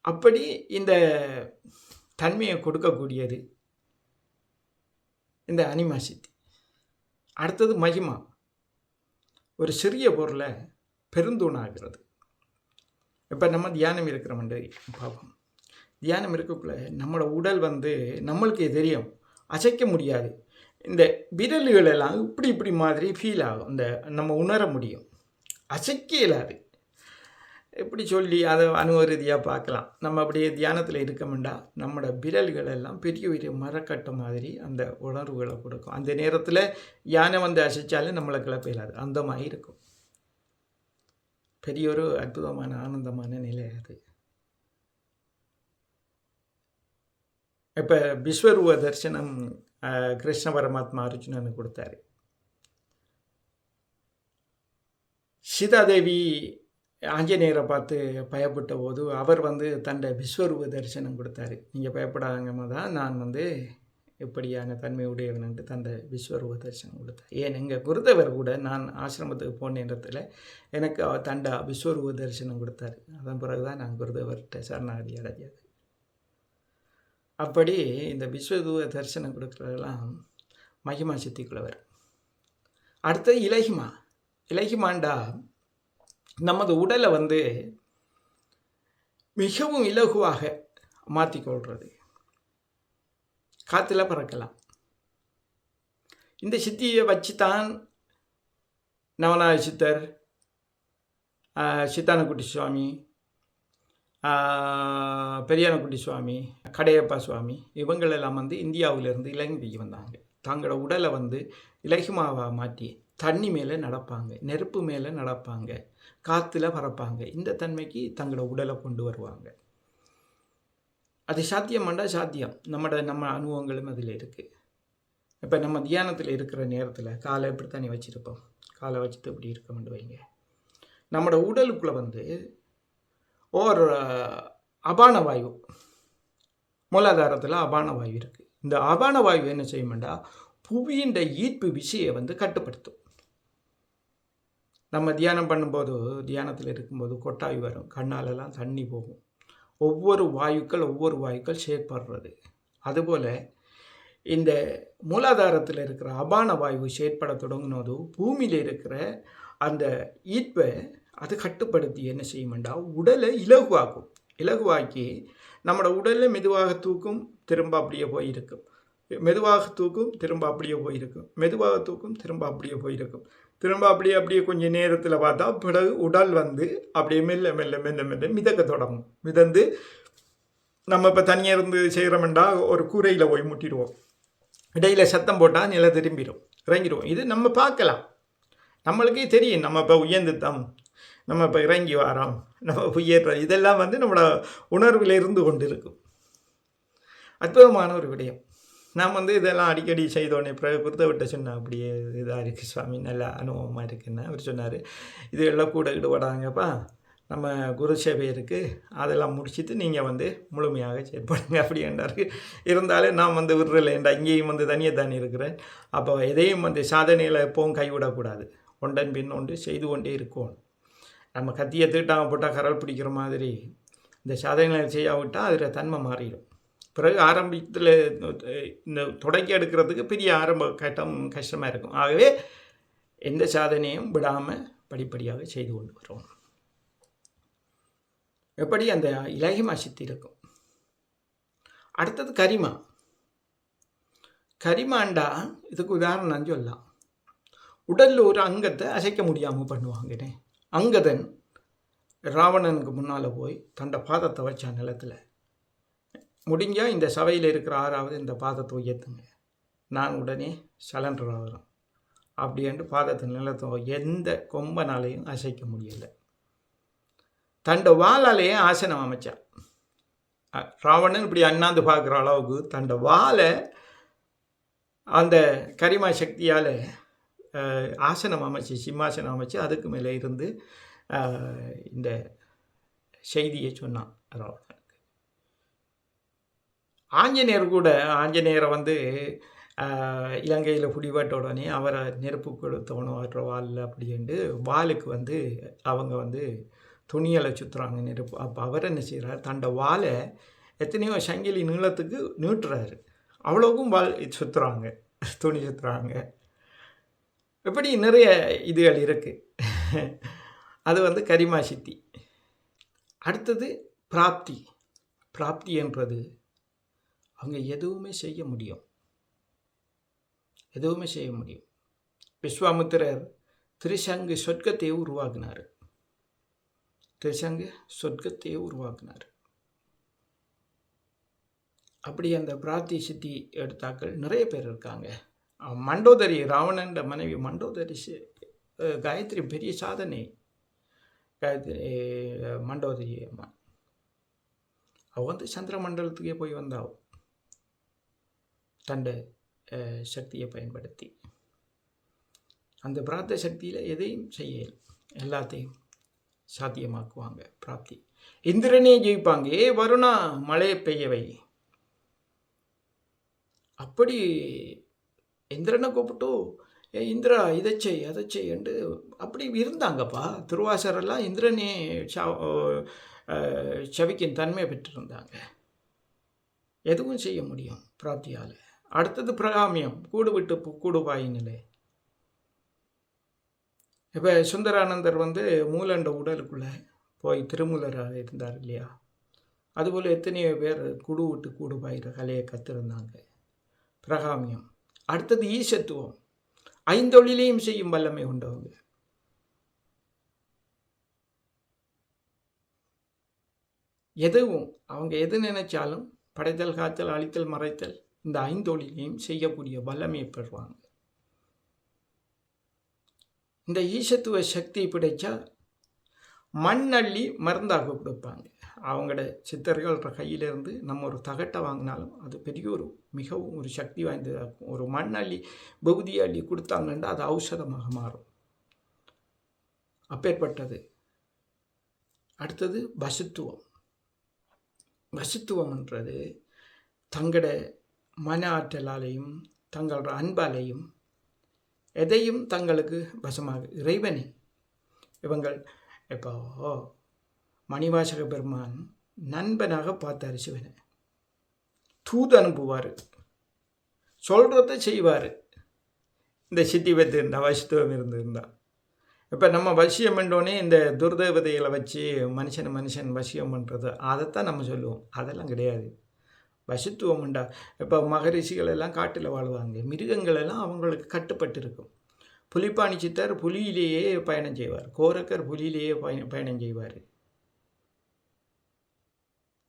அப்படி இந்த தன்மையை கொடுக்கக்கூடியது இந்த அனிமா சித்தி. அடுத்தது மகிமா. ஒரு சிறிய பொருளை பெருந்தூணாகிறது. இப்போ நம்ம தியானம் இருக்கிறோம்ண்டு பார்ப்போம். தியானம் இருக்கக்குள்ள நம்மளோட உடல் நம்மளுக்கே தெரியும், அசைக்க முடியாது. இந்த விரல்களெல்லாம் இப்படி மாதிரி ஃபீல் ஆகும். இந்த நம்ம உணர முடியும், அசைக்க இயலாது. எப்படி சொல்லி அதை அனுபவ ரீதியாக பார்க்கலாம். நம்ம அப்படியே தியானத்தில் இருக்கமுண்டா நம்மளோட விரல்கள் எல்லாம் பெரிய பெரிய மரக்கட்டை மாதிரி அந்த உணர்வுகளை கொடுக்கும். அந்த நேரத்தில் யானை அசைச்சாலும் நம்மளை கிளப்ப இயலாது. அந்த மாதிரி இருக்கும். பெரிய ஒரு அற்புதமான ஆனந்தமான நிலை அது. இப்போ விஸ்வரூப தரிசனம் கிருஷ்ண பரமாத்மா அர்ஜுனனுக்கு கொடுத்தாரு. சீதாதேவி ஆஞ்சநேயரை பார்த்து பயப்பட்ட போது அவர் தன்னை விஸ்வரூப தரிசனம் கொடுத்தாரு. நீங்கள் பயப்படாதங்கம்மா தான் நான் எப்படியான தன்மை உடையவன்ட்டு தந்தை விஸ்வரூப தரிசனம் கொடுத்தார். ஏன் எங்கள் குருதவர் கூட நான் ஆசிரமத்துக்கு போன நேரத்தில் எனக்கு தண்டா விஸ்வரூப தரிசனம் கொடுத்தாரு. அதன் பிறகு தான் நான் குருதவர்கிட்ட சரணாகதி அடைஞ்சது. அப்படி இந்த விஸ்வரூப தரிசனம் கொடுக்குறதெல்லாம் மகிமா சித்திக்குள்ளவர். அடுத்தது இலகிமா. இலகிமாண்டா நமது உடலை மிகவும் இலகுவாக மாற்றிக்கொள்வது. காற்றுல பறக்கலாம். இந்த சித்தியை வச்சு தான் நவநாத சித்தர், சித்தானக்குட்டி சுவாமி, பெரியானக்குட்டி சுவாமி, கடையப்பா சுவாமி இவங்களெல்லாம் இந்தியாவிலேருந்து இலங்கைக்கு வந்தாங்க. தங்களோட உடலை இலகுமாவாக மாற்றி தண்ணி மேலே நடப்பாங்க, நெருப்பு மேலே நடப்பாங்க, காற்றுல பறப்பாங்க. இந்த தன்மைக்கு தங்களோட உடலை கொண்டு வருவாங்க. அது சாத்தியமாண்டா சாத்தியம். நம்ம அனுபவங்களும் அதில் இருக்குது. இப்போ நம்ம தியானத்தில் இருக்கிற நேரத்தில் காலை இப்படி தண்ணி வச்சுருப்போம். காலை வச்சுட்டு இப்படி இருக்க வேண்டும் வைங்க. நம்மளோட உடலுக்குள்ளே ஒரு அபான வாயு, மூலாதாரத்தில் அபான வாயு இருக்குது. இந்த அபான வாயு என்ன செய்யுமெண்டா புவியின் ஈர்ப்பு விசையை வந்து கட்டுப்படுத்தும். நம்ம தியானம் பண்ணும்போது, தியானத்தில் இருக்கும்போது கொட்டாய் வரும், கண்ணாலெல்லாம் தண்ணி போகும். ஒவ்வொரு வாயுக்கள் செயற்படுறது. அதுபோல் இந்த மூலாதாரத்தில் இருக்கிற அபான வாயு செயற்பட தொடங்கினது பூமியில் இருக்கிற அந்த ஈர்ப்பை அது கட்டுப்படுத்தி என்ன செய்யுமெண்டா உடலை இலகுவாக்கி நம்மளோட உடலில் மெதுவாக தூக்கும், திரும்ப அப்படியே போயிருக்கும், மெதுவாக தூக்கும், திரும்ப அப்படியே போயிருக்கும், மெதுவாக தூக்கும், திரும்ப அப்படியே போயிருக்கும், திரும்ப அப்படியே கொஞ்சம் நேரத்தில் பார்த்தா பிறகு உடல் வந்து அப்படியே மெல்ல மெல்ல மெல்ல மெல்ல மிதக்க தொடங்கும். மிதந்து நம்ம இப்போ தனியாக இருந்து செய்கிறோம்டா ஒரு கூரையில் போய் முட்டிடுவோம், இடையில சத்தம் போட்டால் நில திரும்பிடும், இறங்கிடுவோம். இது நம்ம பார்க்கலாம், நம்மளுக்கே தெரியும். நம்ம இப்போ உயர்ந்துட்டோம், நம்ம இப்போ இறங்கி வரோம், நம்ம உயர்றோம், இதெல்லாம் வந்து நம்மளோட உணர்வில் இருந்து கொண்டு இருக்கும். அற்புதமான ஒரு விடயம். நான் வந்து இதெல்லாம் அடிக்கடி செய்தோடனே குருத்த விட்ட சொன்னேன், அப்படியே இதாக இருக்குது சுவாமி, நல்ல அனுபவமாக இருக்குன்னு அவர் சொன்னார். இது எல்லாம் கூட ஈடுபடாங்கப்பா, நம்ம குரு சேவை இருக்குது, அதெல்லாம் முடிச்சுட்டு நீங்கள் வந்து முழுமையாக செயல்படுங்க அப்படின்றாரு. இருந்தாலும் நான் வந்து விடுறலேண்டா, இங்கேயும் வந்து தானே இருக்கிறேன். அப்போ எதையும் வந்து சாதனையில் எப்பவும் கைவிடக்கூடாது, ஒன்றன் பின் ஒன்று செய்து கொண்டே இருக்கும். நம்ம கத்தியை தீட்டாங்க போட்டால் கரல் பிடிக்கிற மாதிரி இந்த சாதனைகளை செய்யாவிட்டால் அதில் தன்மை மாறிடும். பிறகு ஆரம்பத்தில் இந்த தொடக்கி எடுக்கிறதுக்கு பெரிய கஷ்டமாக இருக்கும். ஆகவே எந்த சாதனையும் விடாமல் படிப்படியாக செய்து கொண்டு வரும். எப்படி அந்த இலகிமா சித்தி இருக்கும். அடுத்தது கரிமாண்டா, இதுக்கு உதாரணம் நான் சொல்லலாம். உடலில் ஒரு அங்கத்தை அசைக்க முடியாமல் பண்ணுவாங்கன்னே. அங்கதன் ராவணனுக்கு முன்னால் போய் தண்டை பாதத்தை வச்சா நிலத்தில், முடிஞ்சால் இந்த சபையில் இருக்கிற 6வது இந்த பாதத்தை உயர்த்துங்க, நான் உடனே சலண்டர் ஆகிறோம் அப்படின்ட்டு பாதத்தை நிலத்தை எந்த கொம்பனாலையும் அசைக்க முடியலை. தண்டை வாளாலேயே ஆசனம் அமைச்சான். ராவணன் இப்படி அண்ணாந்து பார்க்குற அளவுக்கு தண்டை வாழை அந்த கரிமா சக்தியால் ஆசனம் அமைச்சு, சிம்மாசனம் அமைச்சு அதுக்கு மேலே இருந்து இந்த செய்தியை சொன்னான் ராவணனுக்கு. ஆஞ்சநேயரை வந்து இலங்கையில் பிடிபட்ட உடனே அவரை நெருப்பு கொடுத்தவனும் அவரோட வாலில் அப்படின்ட்டு வாலுக்கு வந்து அவங்க வந்து துணியலை சுற்றுறாங்க நெருப்பு. அப்போ அவர் என்ன செய்கிறார், தண்டை வாலை எத்தனையோ சங்கிலி நீளத்துக்கு நீட்டுறாரு, அவ்வளோக்கும் வால் சுற்றுறாங்க, துணி சுற்றுறாங்க. இப்படி நிறைய இதுகள் இருக்குது. அது வந்து கரிமா சித்தி. அடுத்தது பிராப்தி என்றது அவங்க எதுவுமே செய்ய முடியும். விஸ்வாமித்திரர் திரிசங்கு சொர்க்கத்தையே உருவாக்கினார். அப்படி அந்த பிராப்தி சித்தி எடுத்தாக்கள் நிறைய பேர் இருக்காங்க. மண்டோதரி, ராவணன் மனைவி மண்டோதரி, காயத்ரி பெரிய சாதனை. மண்டோதரி அம்மா அவள் வந்து சந்திர மண்டலத்துக்கே போய் வந்தாள் தண்டை சக்தியை பயன்படுத்தி. அந்த பிரார்த்த சக்தியில் எதையும் செய்ய எல்லாத்தையும் சாத்தியமாக்குவாங்க. பிராப்தி. இந்திரனே ஜெயிப்பாங்க, வருணா மழையை பெய்யவை. அப்படி இந்திரனை கூப்பிட்டு இந்திரா இதை செய் என்று அப்படி இருந்தாங்கப்பா. திருவாசரெல்லாம் இந்திரனே செவிக்கின் தன்மை பெற்றிருந்தாங்க. எதுவும் செய்ய முடியும் பிராப்தியால். அடுத்தது பிரகாமியம், கூடு விட்டு கூடு பாய் நிலை. இப்போ சுந்தரானந்தர் வந்து மூலண்ட உடலுக்குள்ளே போய் திருமூலராக இருந்தார் இல்லையா? அதுபோல் எத்தனையோ பேர் கூடு விட்டு கூடு பாயிற கலையை கற்றுருந்தாங்க. பிரகாமியம். அடுத்தது ஈசத்துவம், ஐந்தொழிலையும் செய்யும் வல்லமை உண்டவங்க. எதுவும் அவங்க எது நினைச்சாலும் படைத்தல், காத்தல், அழித்தல், மறைத்தல், இந்த ஐந்தொழிலையும் செய்யக்கூடிய வல்லமையை பெறுவாங்க. இந்த ஈசத்துவ சக்தி பிடிச்சா மண்ணள்ளி மருந்தாக கொடுப்பாங்க. அவங்களோட சித்தர்கள் கையிலிருந்து நம்ம ஒரு தகட்டை வாங்கினாலும் அது பெரிய மிகவும் ஒரு சக்தி வாய்ந்ததாகும். ஒரு மண் அள்ளி பகுதி அள்ளி கொடுத்தாங்கன்னா அது ஔஷதமாக மாறும். அப்பேற்பட்டது. அடுத்தது வசுத்துவம்ன்றது தங்களோட மன ஆற்றலாலையும் தங்களோட அன்பாலையும் எதையும் தங்களுக்கு வசமாக இறைவனை இவங்கள் இப்போ மணிவாசக பெருமான் நண்பனாக பார்த்தார் சிவனை. தூது அனுப்புவார், சொல்கிறத செய்வார். இந்த சித்தி வைத்திருந்தா வசித்துவம் இருந்திருந்தா. இப்போ நம்ம வசியம் பண்ணோடனே இந்த துர்தேவதைகளை வச்சு மனுஷன் வசியம் பண்ணுறது அதைத்தான் நம்ம சொல்லுவோம். அதெல்லாம் கிடையாது. வசித்துவம் உண்டா. இப்போ மகரிஷிகள் எல்லாம் காட்டில் வாழ்வாங்க. மிருகங்கள் எல்லாம் அவங்களுக்கு கட்டுப்பட்டு இருக்கும். புலிப்பாணி சித்தர் புலியிலேயே பயணம் செய்வார். கோரக்கர் புலியிலேயே பயணம் செய்வார்.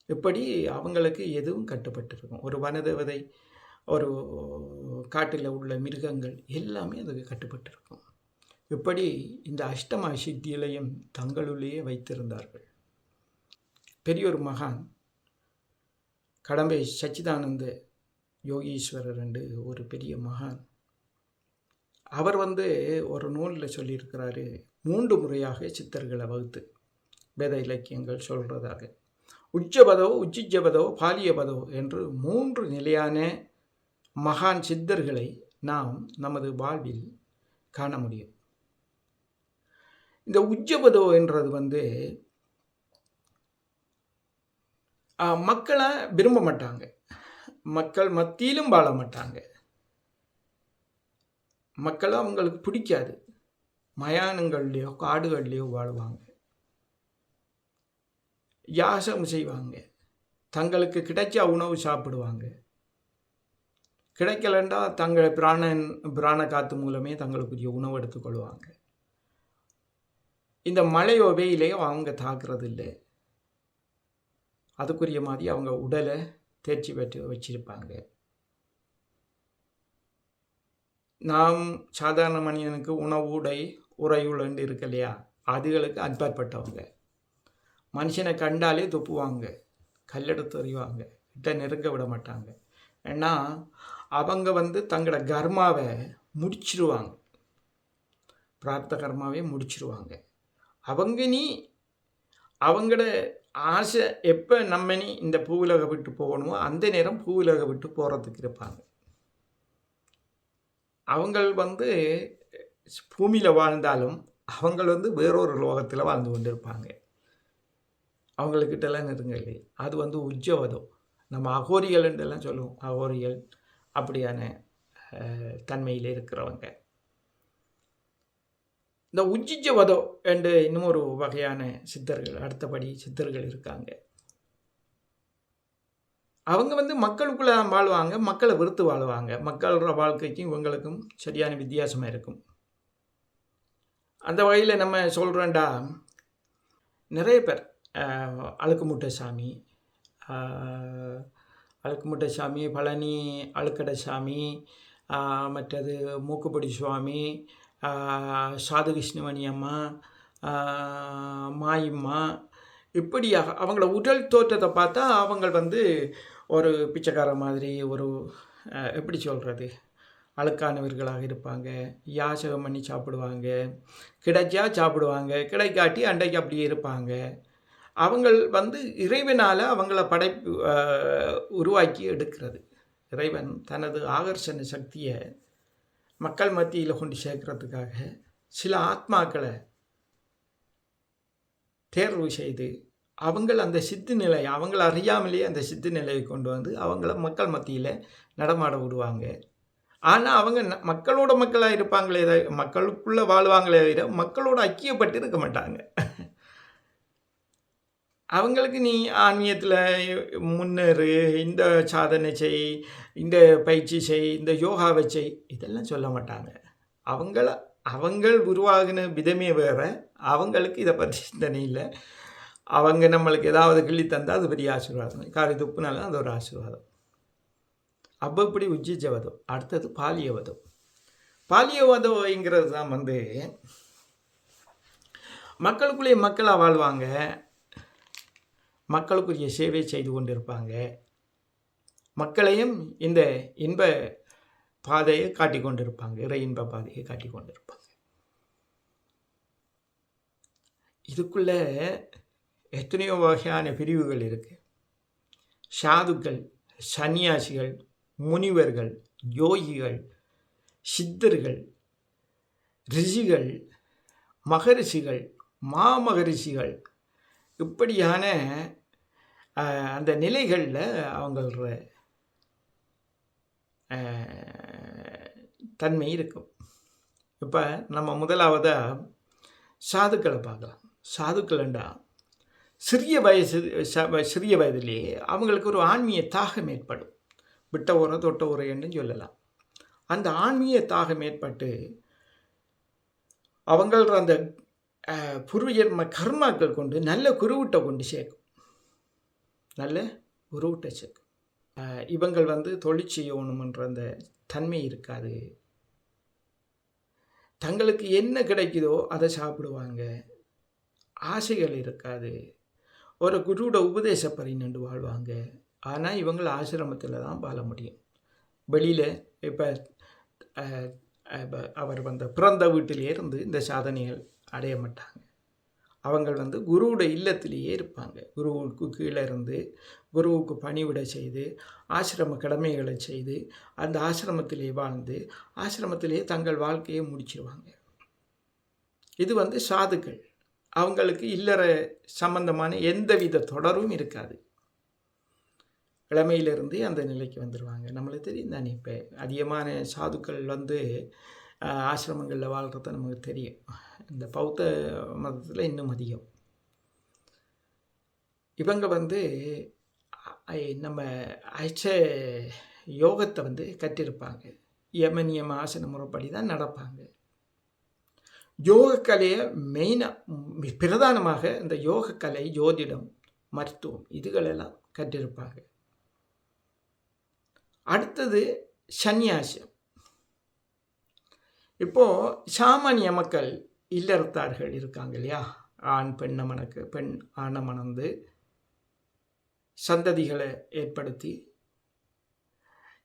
இப்படி அவங்களுக்கு எதுவும் கட்டுப்பட்டு இருக்கும். ஒரு வனதேவதை, ஒரு காட்டில் உள்ள மிருகங்கள் எல்லாமே அதுக்கு கட்டுப்பட்டு இருக்கும். இப்படி இந்த அஷ்டம சித்திகளையும் தங்களுள்ளேயே வைத்திருந்தார்கள். பெரியோர் மகான் கடம்பை சச்சிதானந்த யோகீஸ்வரர் என்று ஒரு பெரிய மகான். அவர் ஒரு நூலில் சொல்லியிருக்கிறாரு, 3 முறையாக சித்தர்களை வகுத்து வேத இலக்கியங்கள் சொல்கிறதாக. உச்சபதோ, உச்சிஜபதோ, பாலியபதோ என்று 3 நிலையான மகான் சித்தர்களை நாம் நமது வாழ்வில் காண முடியும். இந்த உச்சபதோ என்றது மக்களை விரும்ப மாட்டாங்க, மக்கள் மத்தியிலும் வாழ மாட்டாங்க, மக்களை அவங்களுக்கு பிடிக்காது. மயானங்கள்லேயோ காடுகள்லேயோ வாழ்வாங்க, யாசம் செய்வாங்க, தங்களுக்கு கிடைச்ச உணவு சாப்பிடுவாங்க, கிடைக்கலண்டா தங்கள் பிராண காத்து மூலமே தங்களுக்குரிய உணவு எடுத்துக்கொள்வாங்க. இந்த மழையோ வெயிலையோ அவங்க தாக்குறது இல்லை. அதுக்குரிய மாதிரி அவங்க உடலை தேர்ச்சி பெற்று வச்சிருப்பாங்க. நாம் சாதாரண மனிதனுக்கு உணவு, உடை, உறையுள்ளண்டு இருக்கு இல்லையா, அதுகளுக்கு அன்பாற்பட்டவங்க. மனுஷனை கண்டாலே துப்புவாங்க, கல்லெடுத்து எறிவாங்க, கிட்ட நெருங்க விட மாட்டாங்க. ஏன்னா அவங்க தங்களோட கர்மாவை முடிச்சிருவாங்க, பிரார்த்த கர்மாவே முடிச்சிருவாங்க. அவங்களோட ஆசை எப்போ நீ இந்த பூவுலக விட்டு போகணுமோ அந்த நேரம் பூவுலக விட்டு போகிறதுக்கு இருப்பாங்க. அவங்கள் பூமியில் வாழ்ந்தாலும் அவங்கள் வேறொரு லோகத்தில் வாழ்ந்து கொண்டு இருப்பாங்க. அவங்கக்கிட்டலாம் நெருங்கலை. அது உஜ்ஜவதம். நம்ம அகோரிகள் என்றெல்லாம் சொல்லுவோம். அகோரிகள் அப்படியான தன்மையில் இருக்கிறவங்க. இந்த உஜ்ஜிஜவதோ என்று இன்னும் ஒரு வகையான சித்தர்கள், அடுத்தபடி சித்தர்கள் இருக்காங்க. அவங்க மக்களுக்குள்ளே வாழ்வாங்க, மக்களை வெறுத்து வாழ்வாங்க. மக்களோட வாழ்க்கைக்கும் இவங்களுக்கும் சரியான வித்தியாசமாக இருக்கும். அந்த வகையில் நம்ம சொல்கிறோண்டா, நிறைய பேர் அழுக்குமுட்டை சாமி, பழனி அழுக்கடை சாமி, மற்றது மூக்குப்படி சுவாமி, சாதுகிருஷ்ணமணி அம்மா, மாயம்மா, இப்படியாக அவங்கள உடல் தோற்றத்தை பார்த்தா அவங்க ஒரு பிச்சைக்கார மாதிரி, ஒரு எப்படி சொல்கிறது, அழுக்கானவர்களாக இருப்பாங்க. யாசகம் பண்ணி சாப்பிடுவாங்க, கிடைச்சா சாப்பிடுவாங்க, கிடைக்காட்டி அண்டைக்கு அப்படியே இருப்பாங்க. அவங்கள் இறைவனால் அவங்கள படைப்பு உருவாக்கி எடுக்கிறது. இறைவன் தனது ஆகர்ஷண சக்தியை மக்கள் மத்தியில் கொண்டு சேர்க்கறதுக்காக சில ஆத்மாக்களை தேர்வு செய்து அவங்கள் அந்த சித்து நிலை, அவங்கள அறியாமலேயே அந்த சித்து நிலையை கொண்டு அவங்கள மக்கள் மத்தியில் நடமாட விடுவாங்க. ஆனால் அவங்க மக்களோட மக்களாக இருப்பாங்களே, மக்களுக்குள்ளே வாழ்வாங்களே தவிர மக்களோட ஐக்கியப்பட்டு இருக்க மாட்டாங்க. அவங்களுக்கு நீ ஆன்மீகத்தில் முன்னேறு, இந்த சாதனை செய், இந்த பயிற்சி செய், இந்த யோகாவை செய், இதெல்லாம் சொல்ல மாட்டாங்க. அவங்கள் உருவாகின விதமே வேறு. அவங்களுக்கு இதை பற்றி சிந்தனை இல்லை. அவங்க நம்மளுக்கு ஏதாவது கிள்ளி தந்தால் அது பெரிய ஆசீர்வாதம், காரி துப்புனாலும் அது ஒரு ஆசீர்வாதம். அப்போ இப்படி உஜ்ஜிஜவதம். அடுத்தது பாலியவதம். பாலியவதங்கிறது தான் மக்களுக்குள்ளேயே மக்களாக வாழ்வாங்க, மக்களுக்குரிய சேவை செய்து கொண்டு இருப்பாங்க, மக்களையும் இந்த இன்ப பாதையை காட்டி கொண்டு இருப்பாங்க, இறை இன்ப பாதையை காட்டி கொண்டு இருப்பாங்க. இதுக்குள்ள எத்தனையோ வகையான பிரிவுகள் இருக்குது. சாதுக்கள், சன்னியாசிகள், முனிவர்கள், யோகிகள், சித்தர்கள், ரிஷிகள், மகரிஷிகள், மாமகரிஷிகள் இப்படியான அந்த நிலைகளில் அவங்கள தன்மை இருக்கும். இப்போ நம்ம முதலாவதாக சாதுக்களை பார்க்கலாம். சாதுக்கள்ண்டா சிறிய வயதிலேயே அவங்களுக்கு ஒரு ஆன்மீக தாகம் ஏற்படும். விட்ட உரை தொட்ட உரைன்னு சொல்லலாம். அந்த ஆன்மீக தாகம் ஏற்பட்டு அவங்கள அந்த பூர்வஜன்ம கர்மாக்கள் கொண்டு நல்ல குருவிட்ட கொண்டு சேர்க்கும். நல்ல குருவிட்ட சேர்க்கும். இவங்கள் தொழில் செய்யணுமன்ற அந்த தன்மை இருக்காது. தங்களுக்கு என்ன கிடைக்குதோ அதை சாப்பிடுவாங்க. ஆசைகள் இருக்காது. ஒரு குருவோட உபதேசப்படி நின்று வாழ்வாங்க. ஆனால் இவங்க ஆசிரமத்தில் தான் வாழ முடியும். வெளியில் இப்போ அவர் பிறந்த வீட்டிலே இருந்து இந்த சாதனைகள் அடைய மாட்டாங்க. அவங்க குருவோட இல்லத்திலேயே இருப்பாங்க. குருவுக்கு கீழே இருந்து குருவுக்கு பணிவிடை செய்து ஆசிரம கடமைகளை செய்து அந்த ஆசிரமத்திலே வாழ்ந்து ஆசிரமத்திலே தங்கள் வாழ்க்கையை முடிச்சிருவாங்க. இது சாதுக்கள். அவங்களுக்கு இல்லற சம்பந்தமான எந்தவித தொடரும் இருக்காது. இளமையிலிருந்து அந்த நிலைக்கு வந்துடுவாங்க. நம்மளுக்கு தெரியும் தானே, இப்போ அதிகமான சாதுக்கள் ஆசிரமங்களில் வாழ்கிறத நமக்கு தெரியும். இந்த பௌத்த மதத்தில் இன்னும் அதிகம். இவங்க நம்ம அச்ச யோகத்தை கற்றிருப்பாங்க. யமனியம ஆசன முறைப்படி தான் நடப்பாங்க. யோகக்கலையை மெயினாக பிரதானமாக இந்த யோகக்கலை, ஜோதிடம், மருத்துவம் இதுகளெல்லாம் கற்றிருப்பாங்க. அடுத்தது சந்நியாசம். இப்போது சாமானிய மக்கள் இல்லறத்தார்கள் இருக்காங்க இல்லையா, ஆண் பெண் ஆணை மணந்து சந்ததிகளை ஏற்படுத்தி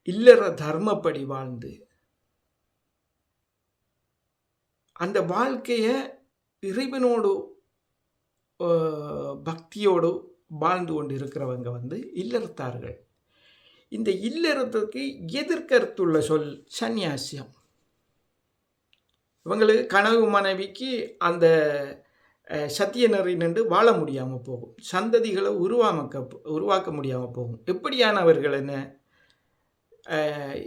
இல்லற தர்மப்படி வாழ்ந்து அந்த வாழ்க்கையை இறைவனோடு பக்தியோடு வாழ்ந்து கொண்டு இருக்கிறவங்க இல்லறத்தார்கள். இந்த இல்லறத்துக்கு எதிர்கருத்துள்ள சொல் சந்நியாசியம். இவங்களுக்கு கனவு மனைவிக்கு அந்த சத்திய நெறி நின்று வாழ முடியாமல் போகும். சந்ததிகளை உருவாக்க முடியாமல் போகும். எப்படியானவர்கள் என்ன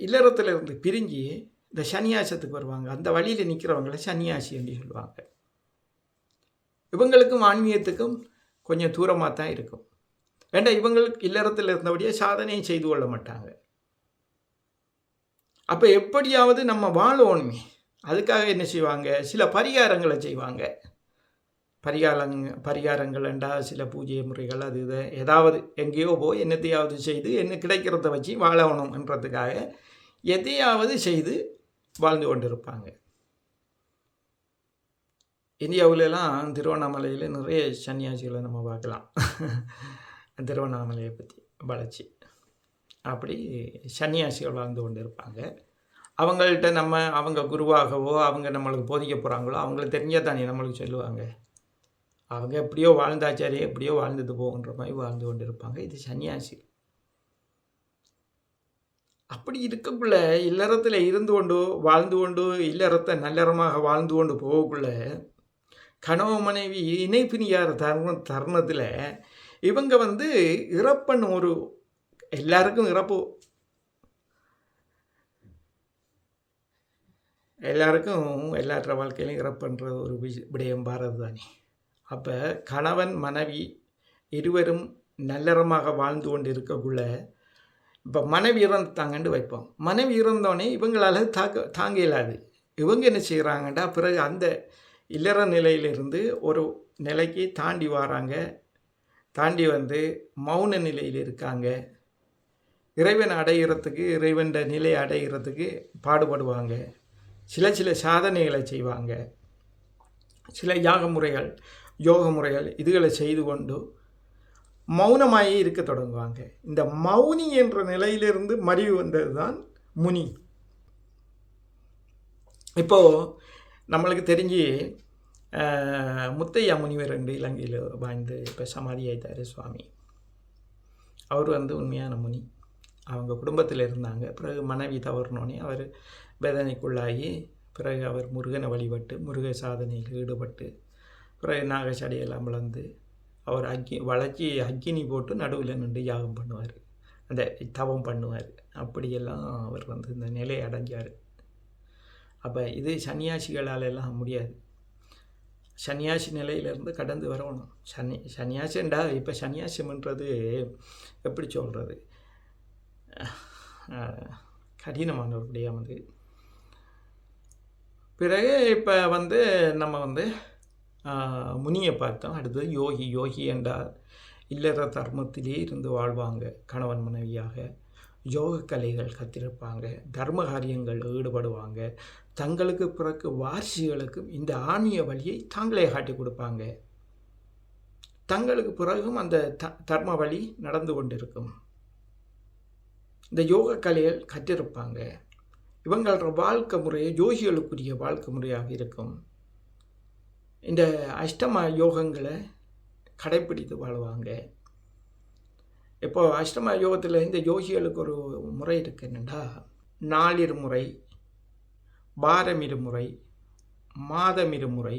இல்லறத்திலிருந்து பிரிஞ்சு இந்த சன்னியாசத்துக்கு வருவாங்க. அந்த வழியில் நிற்கிறவங்களை சன்னியாசி என்று சொல்லுவாங்க. இவங்களுக்கும் ஆன்மீகத்துக்கும் கொஞ்சம் தூரமாக தான் இருக்கும். ஏண்டா இவங்களுக்கு இல்லறத்தில் இருந்தபடியே சாதனையை செய்து கொள்ள மாட்டாங்க. அப்போ எப்படியாவது நம்ம வாழணுமே, அதுக்காக என்ன செய்வாங்க, சில பரிகாரங்களை செய்வாங்க. பரிகாரங்கள் என்றால் சில பூஜை முறைகள், அது இதை ஏதாவது எங்கேயோ போய் என்னத்தையாவது செய்து என்ன கிடைக்கிறத வச்சு வாழணும் என்றதுக்காக எதையாவது செய்து வாழ்ந்து கொண்டிருப்பாங்க. இந்தியாவிலலாம் திருவண்ணாமலையில் நிறைய சன்னியாசிகளை நம்ம பார்க்கலாம். திருவண்ணாமலையை பற்றி வளர்ச்சி அப்படி சன்னியாசிகள் வாழ்ந்து கொண்டு இருப்பாங்க. அவங்கள்ட்ட அவங்க குருவாகவோ அவங்க நம்மளுக்கு போதிக்க போகிறாங்களோ அவங்களுக்கு தெரிஞ்சால் தானே நம்மளுக்கு சொல்லுவாங்க. அவங்க எப்படியோ வாழ்ந்தாச்சாரே எப்படியோ வாழ்ந்துட்டு போகின்ற மாதிரி வாழ்ந்து கொண்டு இருப்பாங்க. இது சன்னியாசி. அப்படி இருக்கக்குள்ள இல்லறத்தில் இருந்து கொண்டு வாழ்ந்து கொண்டு இல்லறத்தை நல்லறமாக வாழ்ந்து கொண்டு போகக்குள்ள கணவ மனைவி இணைப்பினியார் தருணத்தில் இவங்க இறப்புன்னு ஒரு எல்லாருக்கும் எல்லாற்ற வாழ்க்கையிலும் இறப்புன்ற ஒரு விடயம் பாரது தானே. அப்போ கணவன் மனைவி இருவரும் நல்லறமாக வாழ்ந்து கொண்டு இருக்கக்குள்ள இப்போ மனைவி இறந்துட்டாங்கன்னு வைப்போம். மனைவி இறந்தோடனே இவங்களால் தாங்க இயலாது. இவங்க என்ன செய்கிறாங்கண்டா பிறகு அந்த இல்லற நிலையிலிருந்து ஒரு நிலைக்கு தாண்டி வராங்க. தாண்டி மௌன நிலையில் இருக்காங்க. இறைவன் அடைகிறதுக்கு இறைவன் நிலை அடைகிறதுக்கு பாடுபடுவாங்க. சில சாதனைகளை செய்வாங்க. சில யோக முறைகள் இதுகளை செய்து கொண்டு மௌனமாயே இருக்க தொடங்குவாங்க. இந்த மௌனி என்ற நிலையிலிருந்து மறிவு வந்தது தான் முனி. இப்போது நம்மளுக்கு தெரிஞ்சு முத்தையா முனிவர் இலங்கையில் வாழ்ந்து இப்போ சமாதி ஆயிட்டார் சுவாமி. அவர் உண்மையான முனி. அவங்க குடும்பத்தில் இருந்தாங்க. பிறகு மனைவி தவறினோடனே அவர் வேதனைக்குள்ளாகி பிறகு அவர் முருகனை வழிபட்டு முருக சாதனையில் ஈடுபட்டு பிறகு நாகச்சடையெல்லாம் வளர்ந்து அவர் அக்கினி போட்டு நடுவில் நின்று யாகம் பண்ணுவார், அந்த தவம் பண்ணுவார். அப்படியெல்லாம் அவர் வந்து இந்த நிலையை அடைஞ்சார். அப்போ இது சன்னியாசிகளால் எல்லாம் முடியாது. சன்னியாசி நிலையிலேருந்து கடந்து வரணும். சன்னியாசிண்டா இப்போ சன்னியாசம்ன்றது எப்படி சொல்கிறது, கடினமான ஒரு விடயம் அது. பிறகு இப்போ வந்து நம்ம வந்து முனியை பார்த்தோம். அடுத்தது யோகி. யோகி என்றால் இல்லற தர்மத்திலே இருந்து வாழ்வாங்க, கணவன் மனைவியாக, யோக கலைகள் கற்றிருப்பாங்க, தர்ம காரியங்கள் ஈடுபடுவாங்க, தங்களுக்கு பிறகு வாரிசுகளுக்கும் இந்த ஆன்மீக வழியை தாங்களே காட்டி கொடுப்பாங்க, தங்களுக்கு பிறகும் அந்த தர்ம வழி நடந்து கொண்டிருக்கும். இந்த யோக கலைகள் கற்றிருப்பாங்க. இவங்களோட வாழ்க்கை முறையை யோகிகளுக்குரிய வாழ்க்கை முறையாக இருக்கும். இந்த அஷ்டம யோகங்களை கடைப்பிடித்து வாழ்வாங்க. இப்போ அஷ்டம யோகத்தில் இந்த யோகிகளுக்கு ஒரு முறை இருக்கு. என்னென்னா, நாளிருமுறை, வாரமிருமுறை, மாதமிருமுறை,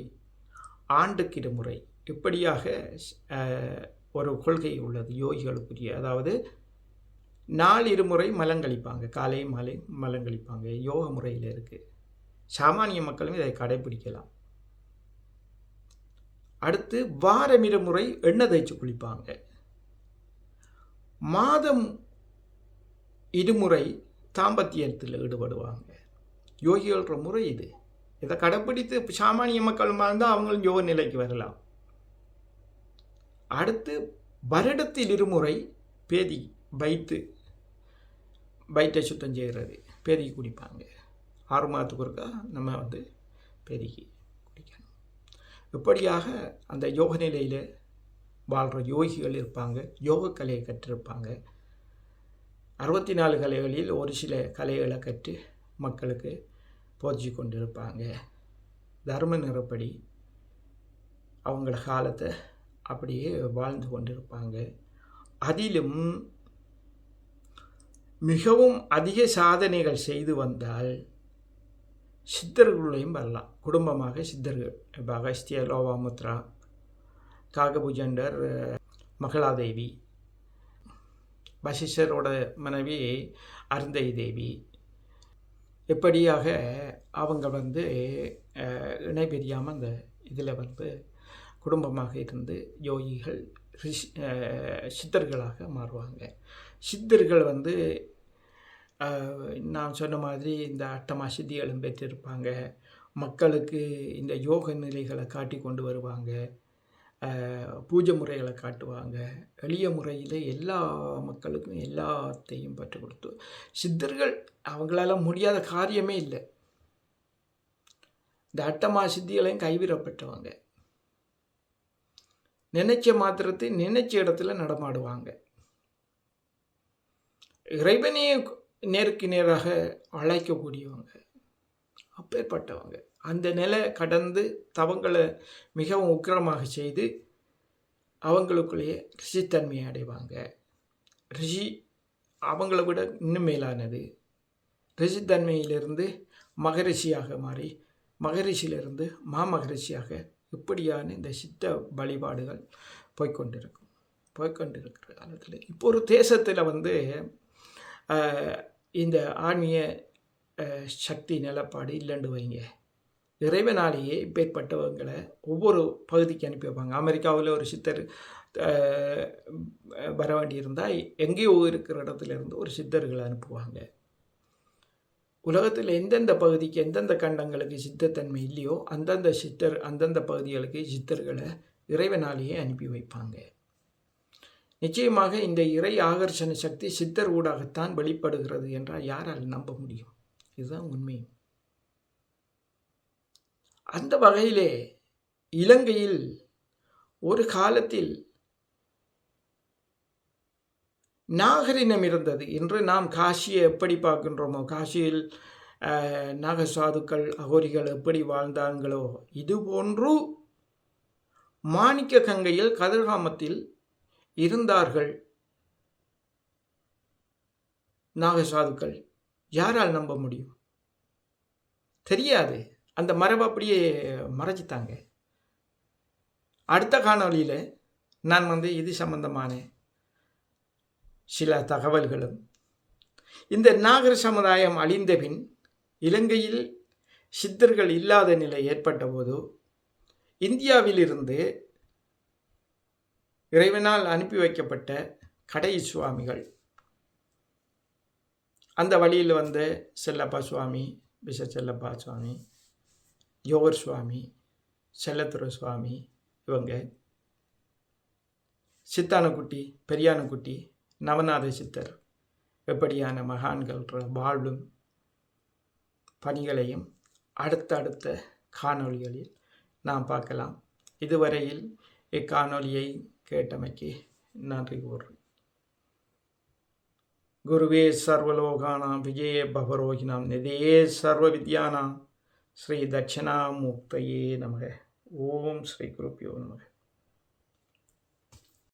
ஆண்டுக்கு இருமுறை, இப்படியாக ஒரு கொள்கை உள்ளது யோகிகளுக்குரிய. அதாவது நாளிருமுறை மலங்கழிப்பாங்க, காலை மாலை மலங்கழிப்பாங்க. யோக முறையில் இருக்குது. சாமானிய மக்களும் இதை கடைப்பிடிக்கலாம். அடுத்து வாரமிருமுறை எண்ணெய் தேய்ச்சி குளிப்பாங்க. மாதம் இருமுறை தாம்பத்தியத்தில் ஈடுபடுவாங்க. யோகிகளோட முறை இது. இதை கடைப்பிடித்து சாமானிய மக்கள் இருந்தால் அவங்களும் யோக நிலைக்கு வரலாம். அடுத்து வருடத்தில் இருமுறை பேதி வயிற்றை சுத்தம் செய்கிறது, பேதிக்கு குடிப்பாங்க. 6 மாதத்துக்கு ஒருக்கா நம்ம வந்து பேதிக்கு குடிக்கணும். இப்படியாக அந்த யோக நிலையில் வாழ்கிற யோகிகள் இருப்பாங்க. யோக கலையை கற்றிருப்பாங்க. 64 கலைகளில் ஒரு சில கலைகளை கற்று மக்களுக்கு போதிச்சு கொண்டிருப்பாங்க. தர்ம நிறப்படி அவங்கள காலத்தை அப்படியே வாழ்ந்து கொண்டிருப்பாங்க. அதிலும் மிகவும் அதிக சாதனைகள் செய்து வந்தால் சித்தர்களுடையும் வரலாம். குடும்பமாக சித்தர்கள், இப்போ அகஸ்தியர், லோபாமுத்ரா, காகபுஜண்டர், மகளாதேவி, வசிஷ்டரோட மனைவி அருந்ததி தேவி, எப்படியாக அவங்க வந்து இணை பிரியாமல் அந்த இதில் வந்து குடும்பமாக இருந்து யோகிகள் சித்தர்களாக மாறுவாங்க. சித்தர்கள் வந்து நான் சொன்ன மாதிரி இந்த அட்டமா சித்திகளும் பெற்றிருப்பாங்க. மக்களுக்கு இந்த யோக நிலைகளை காட்டி கொண்டு வருவாங்க. பூஜை முறைகளை காட்டுவாங்க. எளிய முறையில் எல்லா மக்களுக்கும் எல்லாத்தையும் பற்றி கொடுத்து சித்தர்கள் அவங்களால முடியாத காரியமே இல்லை. இந்த அட்டமா சித்திகளையும் கைவிடப்பட்டவங்க. நினைச்ச மாத்திரத்தை நினைச்ச இடத்துல நடமாடுவாங்க. இறைவனையே நேருக்கு நேராக அழைக்கக்கூடியவங்க, அப்பேற்பட்டவங்க. அந்த நிலை கடந்து தவங்களை மிகவும் உக்கிரமாக செய்து அவங்களுக்குள்ளேயே ரிஷித்தன்மையை அடைவாங்க. ரிஷி அவங்கள விட இன்னும் மேலானது. ரிஷித்தன்மையிலிருந்து மகரிஷியாக மாறி மகரிஷியிலிருந்து மாமகரிஷியாக இப்படியான இந்த சித்த வழிபாடுகள் போய்கொண்டிருக்கிற காலத்தில் இப்போ ஒரு தேசத்தில் வந்து இந்த ஆன்மீக சக்தி நிலப்பாடு இல்லைன்னு வைங்க. இறைவனாலேயே இப்பேற்பட்டவங்களை ஒவ்வொரு பகுதிக்கு அனுப்பி வைப்பாங்க. அமெரிக்காவில் ஒரு சித்தர் வர வேண்டியிருந்தால் எங்கேயோ இருக்கிற இடத்துலேருந்து ஒரு சித்தர்களை அனுப்புவாங்க. உலகத்தில் எந்தெந்த பகுதிக்கு எந்தெந்த கண்டங்களுக்கு சித்தத்தன்மை இல்லையோ அந்தந்த பகுதிகளுக்கு சித்தர்களை இறைவனாலேயே அனுப்பி வைப்பாங்க. நிச்சயமாக இந்த இறை ஆகர்ஷண சக்தி சித்தர் ஊடாகத்தான் வெளிப்படுகிறது என்றால் யாரால் நம்ப முடியும்? இதுதான் உண்மை. அந்த வகையிலே இலங்கையில் ஒரு காலத்தில் நாகரிகம் இருந்தது. இன்று நாம் காசியை எப்படி பார்க்கின்றோமோ, காசியில் நாகசாதுக்கள் அகோரிகள் எப்படி வாழ்ந்தாங்களோ, இதுபோன்று மாணிக்க கங்கையில் கதிர்காமத்தில் இருந்தார்கள். நாகசாதுக்கள் யாரால் நம்ப முடியும்? தெரியாது. அந்த மரபை அப்படியே மறைச்சிட்டாங்க. அடுத்த காணொளியில் நான் இது சம்பந்தமான சில தகவல்களும், இந்த நாகர் சமுதாயம் அழிந்த பின் இலங்கையில் சித்தர்கள் இல்லாத நிலை ஏற்பட்ட போது இந்தியாவிலிருந்து இறைவனால் அனுப்பி வைக்கப்பட்ட கடை சுவாமிகள், அந்த வழியில் வந்த செல்லப்பா சுவாமி, விஷ செல்லப்பா சுவாமி, யோகர் சுவாமி, செல்லத்துறை சுவாமி, இவங்க சித்தானக்குட்டி, பெரியானக்குட்டி, நவநாத சித்தர் எப்படியான மகான்கள் வாழ்வும் பணிகளையும் அடுத்தடுத்த காணொளிகளில் நாம் பார்க்கலாம். இதுவரையில் இக்காணொளியை கேட்டமைக்கு நன்றி கூறுறேன். குருவே சர்வலோகானாம் விஜய பவரோகினாம் நிதியே சர்வ வித்யானாம் ஸ்ரீ தட்சிணாமூர்த்தயே நமக. ஓம் ஸ்ரீ குருப்பியோ நமக.